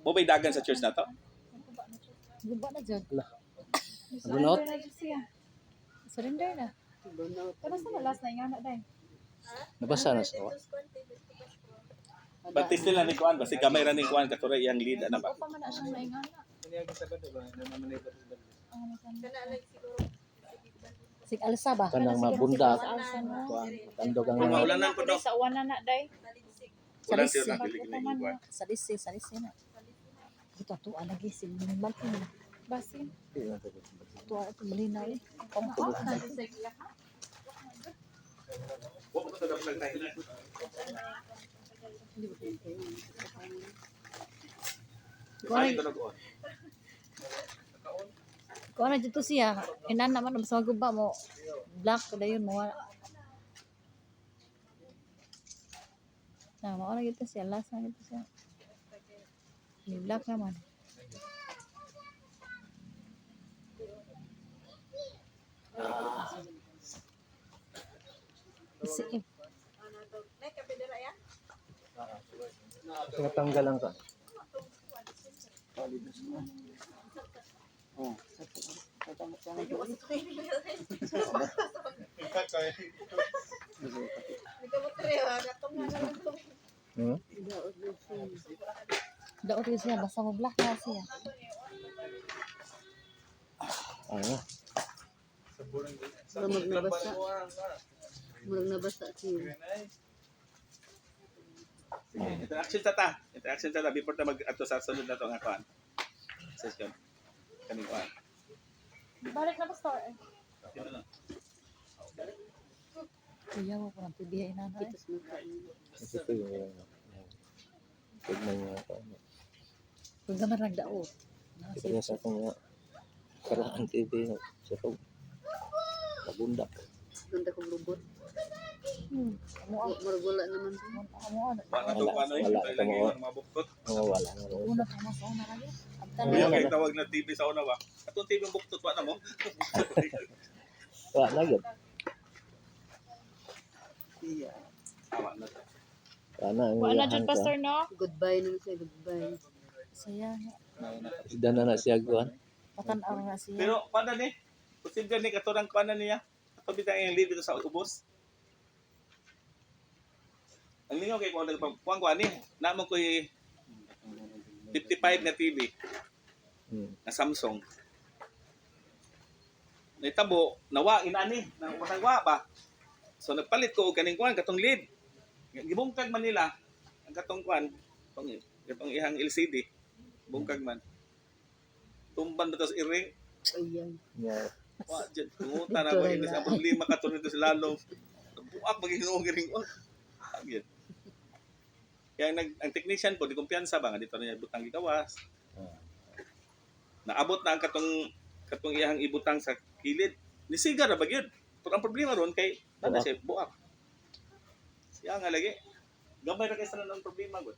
Mo ba'y dagan sa church na to? Guba na dyan. Bunot? Surrender na. Pero sa last na nga na dahil. Nabasa na sa Baptist nila ni Kuan, basi gamay ra ni Kuan, katuray yang lead, ano ba? Pa man na siyang naingana. Kana lang siguro. Sig alsa ba? Kanang Siguro mabundak. sig alsa no. Kuan, tandog ang Mga mga ulanan po daw. Sa uwan na day. Taligsik. Sa Wala lisi. siya nabili na iwan. Sa lisi na. Ito to lagi sig limbal ko. Basin. Ito ito malinaw eh. Taligsik ya. Huwag mo ito dapat nagtahilan. Ay, ito nag-on. Kung ano dito siya, inana man basta maguba mo. Black kada yun mo. Na, mauna gitu siya, last na gitu siya. Ni black naman. Isi, Ano to? Nay kapidira ya. Tinatanggalan ka. Nagkabutre ha, gatong na lang to. Hmm? daot yun siya, basta mo black na siya. Ano? Murag nabasa. Murag nabasa siya. Interaction tata. Interaction tata before ta mag ato sa sunod na to nga kuan. Session. Kaning kuan. Balik na ba store? Sino na? Kuya mo parang pibihay na na. Kitos mo ka. Ito yung tignan niya ako. Kung naman nagdaot. Ito niya sa akong karaan TV sa pag pabundak. Ganda kong robot. Amo Murag wala naman siya. amo ano. Wa na to kuan oy. Wala, Lagi wala. ang mabuktot. Mga wala na rin. Una pa mo sa una lagi. Abtan Kuya na. kay tawag na TV sa una ba? Atong TV ang buktot wa na mo. Wala na yun. Tama na to. Sana ang Wala ilahan jud ka. pastor no. Goodbye na siya. Goodbye. Saya. Ida na siya guwan. Patanaw na siya. Pero paano ni? Posible ni katurang kuan na niya. Ato bitang yung lead dito sa ubos. Ang lingaw kay kuan kuan ni. Namo ko 55 na TV na Samsung. Naitabo, nawa inani, nang matangwa ba. So nagpalit ko og kaning kuan katong lead. Gibungkag man nila ang katong kuan, katong ihang LCD. Bungkag man. Tumban na to sa iring. Ayan. Yeah. Wa jud tungutan na ba ini sa problema katong dito sa lalong. Buak maging iring. Agyan. Kaya ang technician po di kumpiyansa ba nga dito na niya butang gikawas. Naabot na ang katong iyang ibutang sa kilid. Nisiga ra ba gyud? Pero ang problema ron kay nana siya buak. Siya nga lagi. Gamay ra kay sa ang problema gud.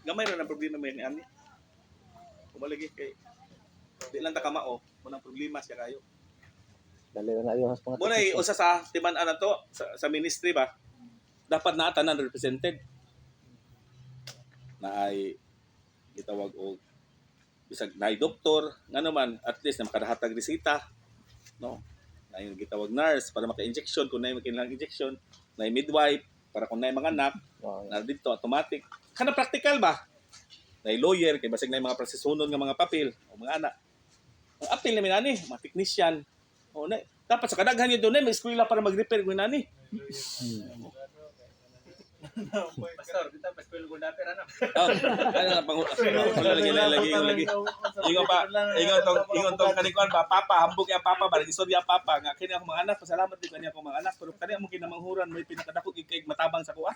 Gamay ra ang problema may ni ani. Kumalagi kay di lang ta kamao mo nang problema siya kayo. Dali na yung mga Muna usa sa timan-an na to sa ministry ba. Dapat na tanan represented. Na ay gitawag og bisag naay doktor ngano man at least na makadahatag resita no na yung gitawag nurse para maka-injection kung naay makinlang injection naay midwife para kung naay mga anak na dito automatic kana practical ba naay lawyer kay basig naay mga prosesunon nga mga papel o mga anak ang apil namin ani mga technician o na dapat sa kadaghan yun doon may eskwela para mag-repair kung nani. Pastor, kita pas kuil guna pera na. Ano na pang lagi. Ingon tong kanikuan ba papa hambog ya papa ba istorya papa nga kini ako mga anak pasalamat di kaniya ako mga anak pero kani amo kinamanghuran may pinakadako kay matabang sa kuan.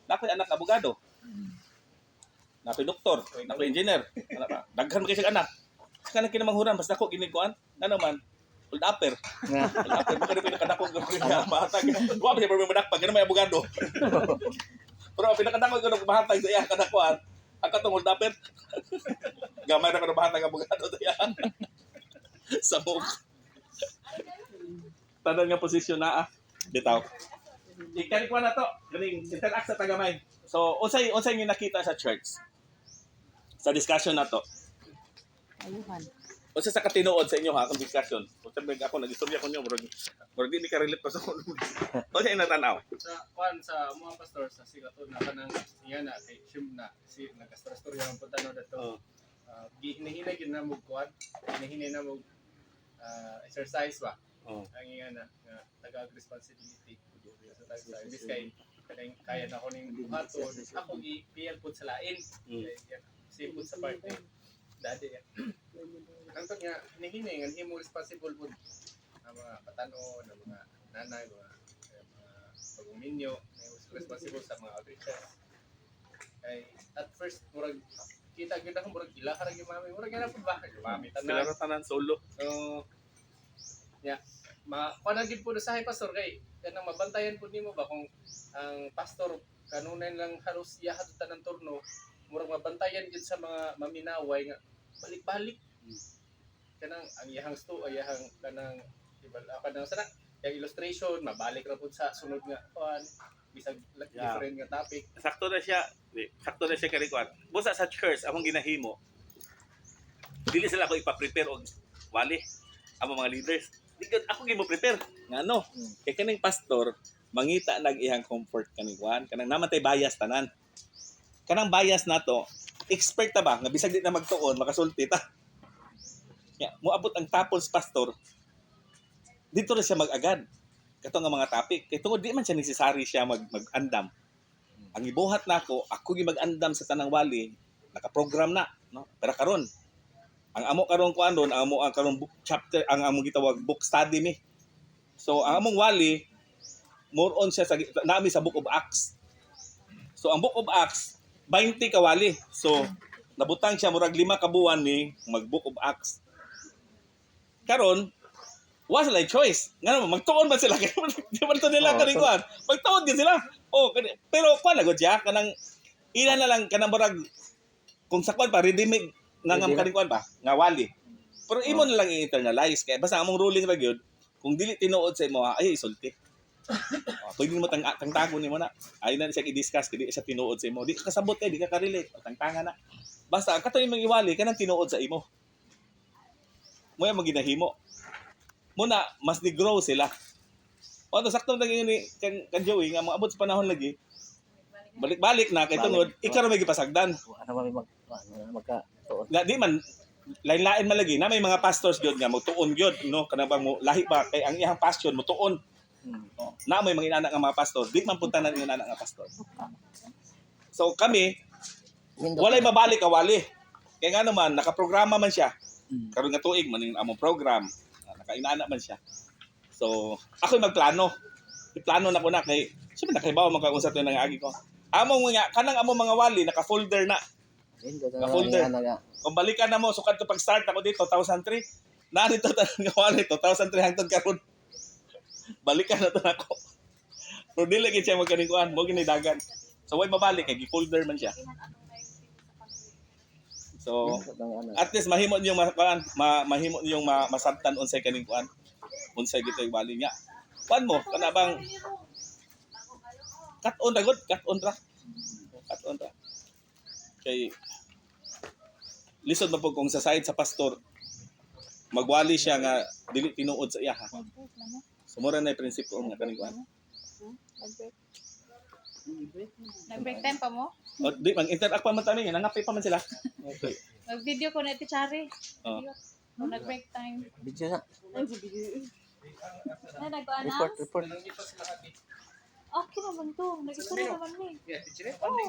Nakoy anak abogado. Nakoy doktor, nakoy engineer, ana ba? Daghan mo kay sig anak. Kana kinamanghuran basta ko gini kuan. Ano man? Old upper. Old upper mo kani pinakadako ng bahatag. Wa pa siya problema dakpag kana may abogado. Pero ang pinakadako ko ng bahatag sa iya kadakuan. Ang katong old upper. Gamay na ko ng bahatag abogado sa iya. Sa muk. Tanong nga posisyon na bitaw. Ikani ko na to. Galing interact sa tagamay. So unsay yung nakita sa church? Sa discussion na to. Ayuhan. Unsa sa katinuod sa inyo ha akong discussion. Unsa ba ako nagistorya ko niyo murag di mi ka relate pa sa kuno. Unsa yung natanaw? Sa kuan sa mga pastor sa sigaton na kanang iya na kay shim na si nagkastorya ang punta no dato. hinahinay yun na mo kuhan, hinahinay na mo exercise ba? Oh. Ang nga na, taga-responsibility. So, imbis kay, kaya na ako ng buhaton, ako i-PL po sa lain. Same po sa part na dati yan. Ang nga, hinahinay, ang himo responsible po ang mga patano, ng mga nanay, mga pag-uminyo, responsible sa mga outreaches. Kay, at first, murag, kita ko murag ila karag yung mami, murag yan po ba? Yung mami, Sila tanan. ra tanan solo. So, yeah. Panagid po na sa pastor kay kanang mabantayan po nimo ba kung ang pastor kanunay lang halos iyahat tanang turno murag mabantayan gid sa mga maminaway nga balik-balik. Kanang ang iyahang iyahang kanang kanang sana yung illustration mabalik ra pud sa sunod nga kuan bisag different nga topic. Sakto na siya kanikuan. Busa sa church among ginahimo. Dili sila ako ipa-prepare og wali ang mga leaders. Di ako gimo prepare nga ano. Kay kaning pastor mangita nag ihang comfort kanikuan kanang namatay bias tanan. Kanang bias nato expert ta ba nga bisag di na magtuon makasulti ta. Ya, moabot ang tapos pastor. Dito na siya mag-agad. Kato nga mga topic. Kay tungod di man siya necessary siya mag-andam. Ang ibuhat nako, ako gi mag-andam sa tanang wali, naka-program na, no? Pero karon ang amo karon ko andon, ang amo ang karon book chapter, ang amo gitawag book study mi. So ang among wali more on siya sa nami sa Book of Acts. So ang Book of Acts 20 ka wali. So nabutang siya murag 5 ka buwan ni mag Book of Acts. Karon wa sila choice. Nga naman, magtuon ba sila? Di ba ito nila kanikuan? Magtuon din sila. Pero kuan lagod siya, kanang ila na lang, kanang barag, kung sa kuan pa, redeeming, nangam kanikuan ba? Nga wali. Pero imo na lang i-internalize. Kaya basta among ruling ra gyud kung dili tinuod sa imo, ay isulti. Pwede mo tangtago ni mo na. Ay na siya i-discuss, kaya di siya tinuod sa imo. Di ka kasabot di ka ka-relate. Tangtanga na. Basta, ang katoy mong iwali, kanang tinuod sa imo. Mo yung maginahimo. Muna, mas ni-grow sila. O, ito, sakto lagi ni kan Joey, nga mga abot sa panahon lagi, balik-balik na, kay tungod, ikaw na may gipasagdan. Ano man magka-tuon. Nga, di man, lain-lain man lagi, na may mga pastors gyud nga, magtuon gyud, no? Kanabang mo, lahi ba, kay ang iyang passion, mutuon. No? Na may mga inanak nga mga pastor, di man punta na ng inanak nga pastor. So, kami, walay mabalik awali. Kaya nga naman, nakaprograma man siya. Karon nga tuig, man yung among program. Nakainaanak man siya. So, ako magplano. Iplano na ko na kay siyempre nakaibaw man kag unsa to nang agi ko. Among mga kanang among mga wali naka-folder na. Naka-folder. Kung balikan na mo sukad to pag-start ako dito 2003, na dito nga wali 2003 hangtod karon. Balikan na to nako. Pero dili gid siya magkanikuan, mo gini dagan. So way mabalik kay gi-folder man siya. So, at least mahimo niyong mahimo niyong masabtan unsay kaning kuan. Unsay gitoy wali niya. Kuan mo kana bang cut-on ra gud, cut-on ra. Kay lisod man pug kung sa side sa pastor magwali siya nga dili tinuod sa iya ha. Sumura na yung prinsipyo nga kaning kuan. Nag-break time pa mo? O di mag-interact pa man tani, nangapi pa man sila. Okay. Mag-video ko na iti Chari. Oh. Nag-break time. Video na. Na nag-announce? Report. Okay naman to. Nag-istorya naman ni. Yeah, teacher. Oo.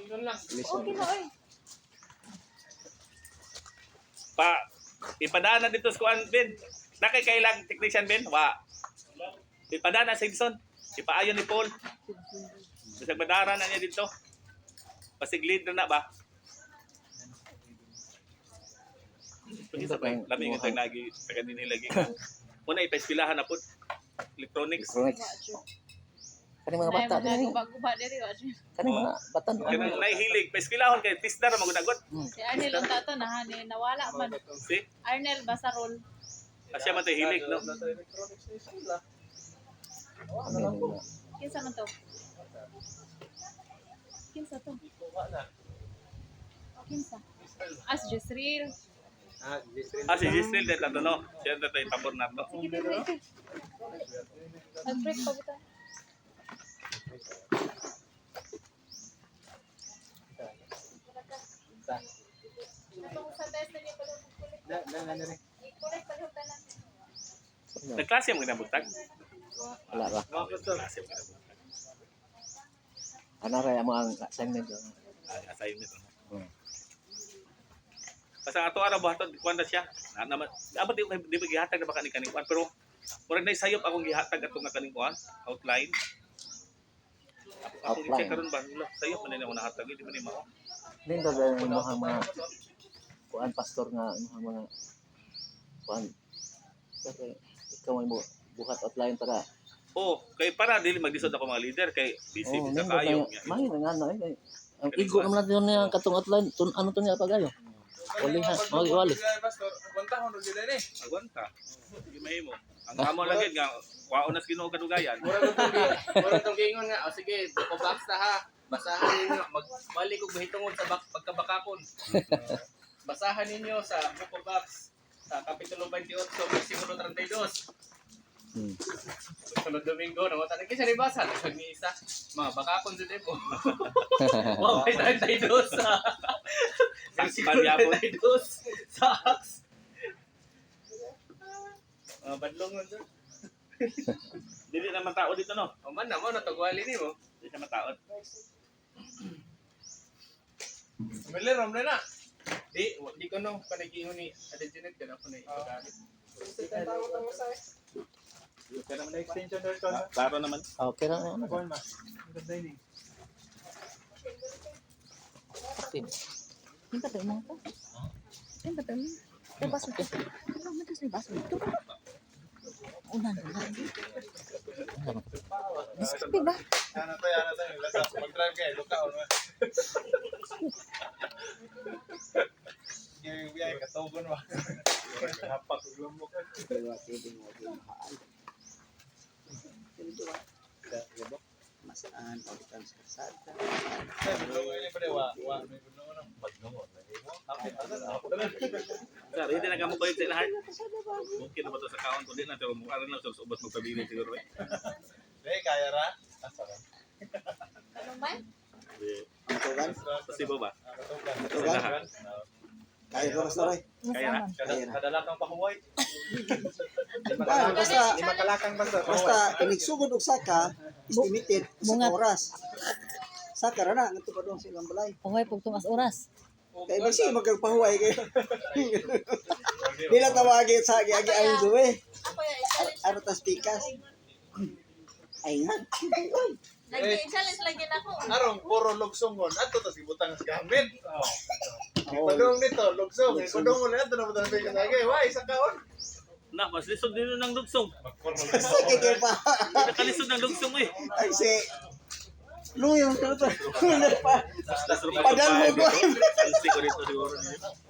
Yun lang. Okay na oy. Ipadaan na dito sa kuan Ben. Nakikailang technician Ben. Wa. Ipadaan na sa Simpson. Ipaayon ni Paul. Bisag madara na niya dito. Pasig lead na ba? Pwede sa ba? Lamig ang lagi. Taga din lagi ka. Muna ipaispilahan na po. Electronics. Kaning mga bata din. Guba diri wa. Kaning mga bata. Kanang nahihilig. Paispilahon kay tisda ra magunagot. Si Arnel ang tato na ni nawala man. Si? Arnel Basarol. Asya man tayo hilig, no? Kinsa man to? Kinsa to? Kinsa? As Jezreel. Si Giselle dito to, no? Siya dito yung pabor na to. Sige dito. Nag-break pa kita. Itong sa test na kulit. Kulit palihutan natin. Nagklase mo ginabutag? Wala ba? Klase mo ginabutag. Ano rin mo ang assignment doon? Assignment. Hmm. Basta ato araw bahatod kuan na siya. Na naman abot di ba gihatag na ba kaning kuan pero murag na sayop akong gihatag atong nga kaning kuan outline. Ako Outline. check karon ba wala sayop man na nahatag di man ni mao. Dito ba yung mga kuan pastor nga mga kuan. Kasi ikaw may buhat outline para Oh, kay para dili magdisod ako mga leader kay busy sa kayo. May nga na eh. Ang igo naman natin yung katong outline, ano to niya pagayo? Wali ha, wali. Agwanta. Di mahimo. Ang amo lagi nga kwaon na sa Ginoo kadugayan. Mura tong gingon nga, o sige, buko box ta ha. Basahan ninyo, magbalik og bahitungod sa pagkabakakon. Basahan ninyo sa buko box sa kapitulo 28, versikulo 32. Sunod Domingo, naman tayo kasi nabasa, nagpag ni isa, mga bakakon sa demo. Wow, may 32 sa versikulo 32 sa Acts. Badlong mo dyan. Dili naman tao dito no. O man naman, natagwali ni mo. Dili naman tao. Mili, ramle na. Di ko no, panagingon ni Ate Janet, gano'n ko na ipagalit. Klaro naman. Okay na ano. Okay. Yung patay mo ko. Yung patay mo. Yung baso ko. Ano mo yung baso? Ito ba? Una na lang. Discarte ba? Ano tayo, mag-drive kayo, luka o naman. Yung biyay, katugon mo. Hapak, lumok. Masaan pagkan sa kasada. May gulungan ng pagnungon. Sir, hindi na kamo ko sa lahat. Mungkin na ba to sa kaon ko din na pero mukha rin lang sa ubos magpabili siguro eh. Kaya ra? Asara. Ano man? Ang tugan, Posible ba? tugan. Kaya ko basta rin. Kaya na. Kadala kang pahuway. Basta, Lima kalakang basta. basta, inigsugod og saka, estimated sa Bungat. oras. Saka ra na, nganto pa doon silang balay. Okay, pagtungas oras. Kaya ba siya magpahuway kayo? Nila tawagin sa agi-agi ang duwe. Ako ya, i-challenge. Ano tas pikas? Ay nga. Nag-i-challenge lagi na ako. Arong, puro lugsongon. Ato tas ibutang sa gamit. Padung nito, lugsong. Padung na ito na butang sa gamit. Why, sa kaon? Na, mas lisod din ng lugsong. Sige kayo pa. Nakalisod ng lugsong eh. Ay si... Luyong ka to. Padal mo ko. Fancy ko dito siguro.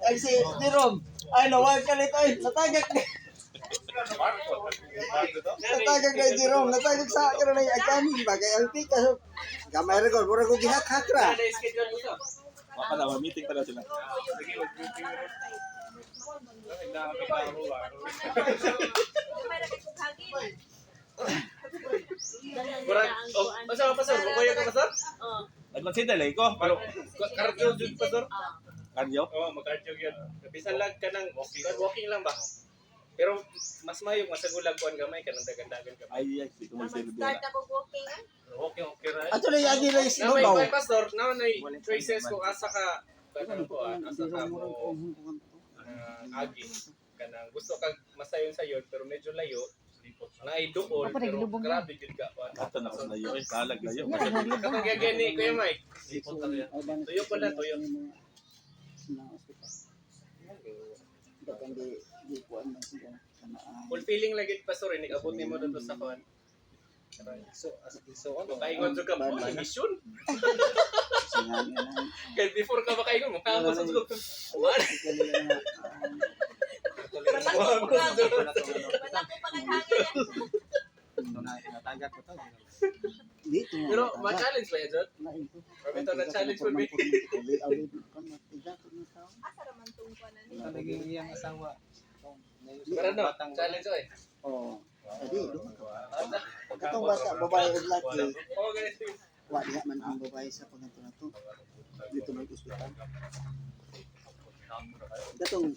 Ay si Jerome. Ay nawag ka nito ay. Natagak ni. Natagak na Jerome. Natagak sa akin na yung aganin. Bagay ang pikas. Gamay rin ko. Mura ko gihak-hak ra. schedule mo to. Maka na, meeting pa daw sila. May nagay kong hagin. Masa ka pastor? Bukoy ka pastor? Nag-consider lang ko. Pero, Cardio jud pastor? cardio? Oo, mag-cardio yun. Bisan lang ka ng walking lang ba? Pero mas mayong masagulag kuan gamay ka nang dagandagan ka. Ay, hindi ko mag-save Start ako walking. Okay, okay ra. Ato na yung agi na yung Na may sinubaw. may pastor, na may choices kung asa ka kanang ko asa ka mo agi kanang gusto kag masayon sayon pero medyo layo. Na ay doon Ako, pero nagilubong na. grabe jud ka pa. Ato na ko layo eh. Talag layo. Kapag gagani Kuya Mike, tuyo ko na tuyo. Fulfilling lagi pastor ni abot nimo dito sa kuan. So, ano? Kaingon jud ka mo mission. Kaya before ka makaingon mo ka mo sa jud. Wala ko pa kay hangin. Natagak ko to. Dito nga. Pero ma-challenge ba yan jud? Ito na challenge for me. Asa ra man tong kuan ani? Ito naging iyang asawa. Pero no, challenge oy. Oo. Adi, doon. Katong bata, babae at laki. Oo, ganito. Wa diha man ang babae sa pangato na to. Dito may ospital. Datong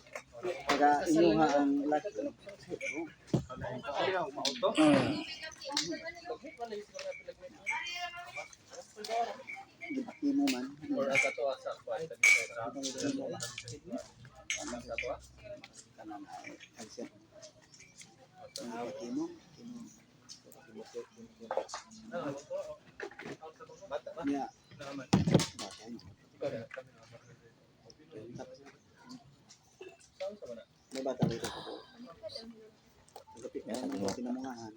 taga inyo nga ang laki. Laki mo man. Or ang kato sa kuan tani sa Kanan ay siya. Laki mo. Niya. Bata niya. May bata dito. Lapit na sa pinamungahan.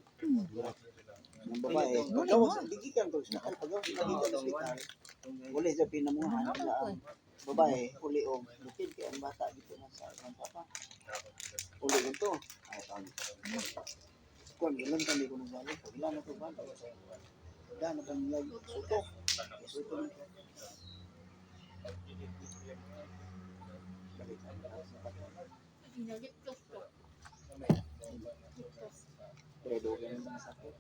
Ang babae, pagkawas, digikan to ospital. Pagkawas, digikan to ospital. Wala sa pinamungahan. Ang babae, uli o. Lupid kaya ang bata dito na sa isang papa. Uli ito. Ay, kami. Kung ilan kami kung nagbalik. Ilan na ito ba? Ilan na kami suto. Suto na ito. Pero ganun ang sakit.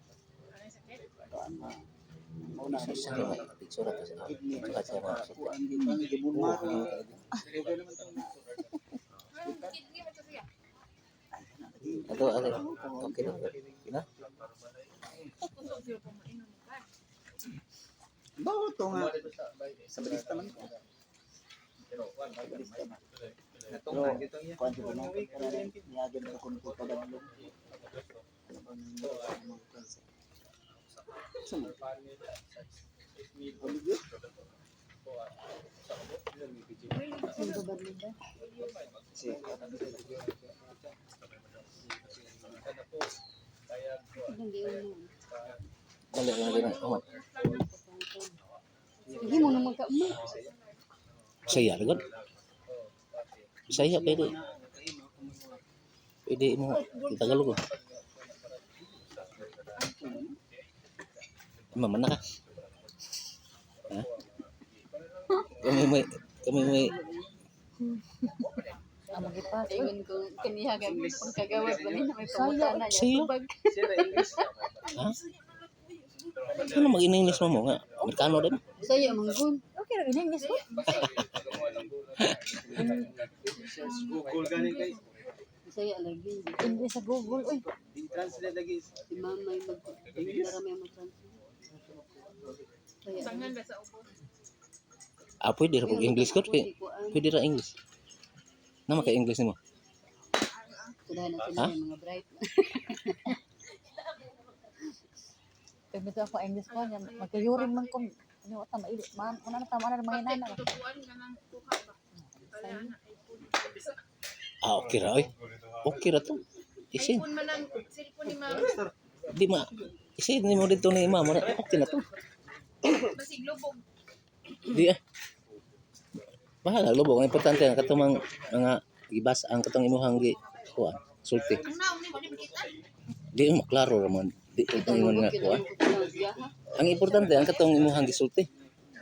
Kaan na. Mauna na Picture ato sa kidney. Saka siya mga Kuan din man gibunmaro. Pero ganun naman ito na. ato ate. Okay na. Ina. Bawo to nga. Sa balista man ko. Pero kuan ko na. Niyagan ko kung ito padadlong. Sama. Olivia? Si. Dali lang din ang Hindi mo naman ka mo. saya lagod. Saya pwede. Pwede mo Tagalog. Mamana ka. Ha? Kami may Ang magipas. Ingon ko kaniya kay pagkagawad ba na may pangutana niya Saya. tubag. ha? Ano mag-English mo nga? Amerikano din. Saya manggun. Okay ra in English ko. Google ganin kay. Saya lagi. English sa Google oy. Translate lagi. Si mama ay mag-rami ang mag-translate. Saya. Sangan ba sa ubos? Pwede ra English ko. Pwede ra English. Nama ka English mo. Sudah na sila yung mga bright. Kaya bito ako English ko nya magkayurin man ko. Ano ta maili man una na tama na mga inana. Tutuan ka ng tuha ba? Kaya na iPhone. Okay ra oy. Okay ra to. Isin. iPhone man ang cellphone ni ma'am. Di ma. Isin ni mo dito ni mama. Okay na to. Basig lubog. Di Bahala lubog. Ang importante ang katumang mga ibas ang katong imuhang gi kuan sulti. Ang naong ni mo di makita. Di mo klaro ra man. Di ko ingon nga kuan. Ang importante ang katong imuhang gisulti.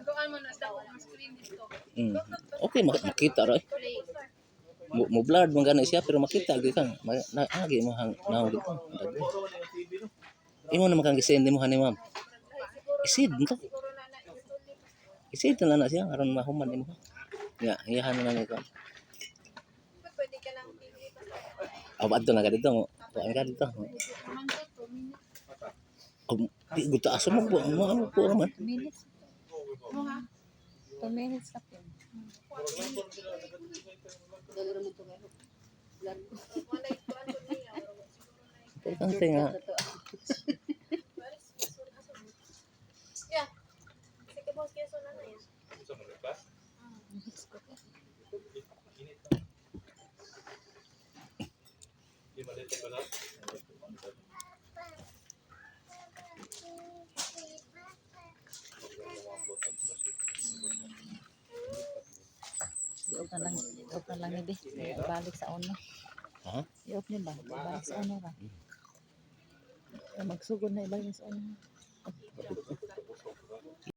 Doon mo na daw ang screen dito. Okay makita ra. Play. Mo blurred man gani siya pero makita gyud kang agi mo hang naw dito. Imo na makang gisend mo hani ma'am. Isid nto. Isid na na siya aron mahuman nimo. Ya, iyahan na lang ito. Pwede ka lang pili pa. Adto na ka dito mo. Kuan ka dito. Naman to 2 minutes. Di guta aso mo ano po naman. Minutes. Mo ha? 2 minutes na po. Dali ra mo to kayo. Wala ituan ko niya. Importante nga. Yeah. Sige boss, kaya so na yan. Iop na lang ni balik sa ono. Ha? Iop niya ba? Balik sa ono ra. Magsugod na ibalik sa ono.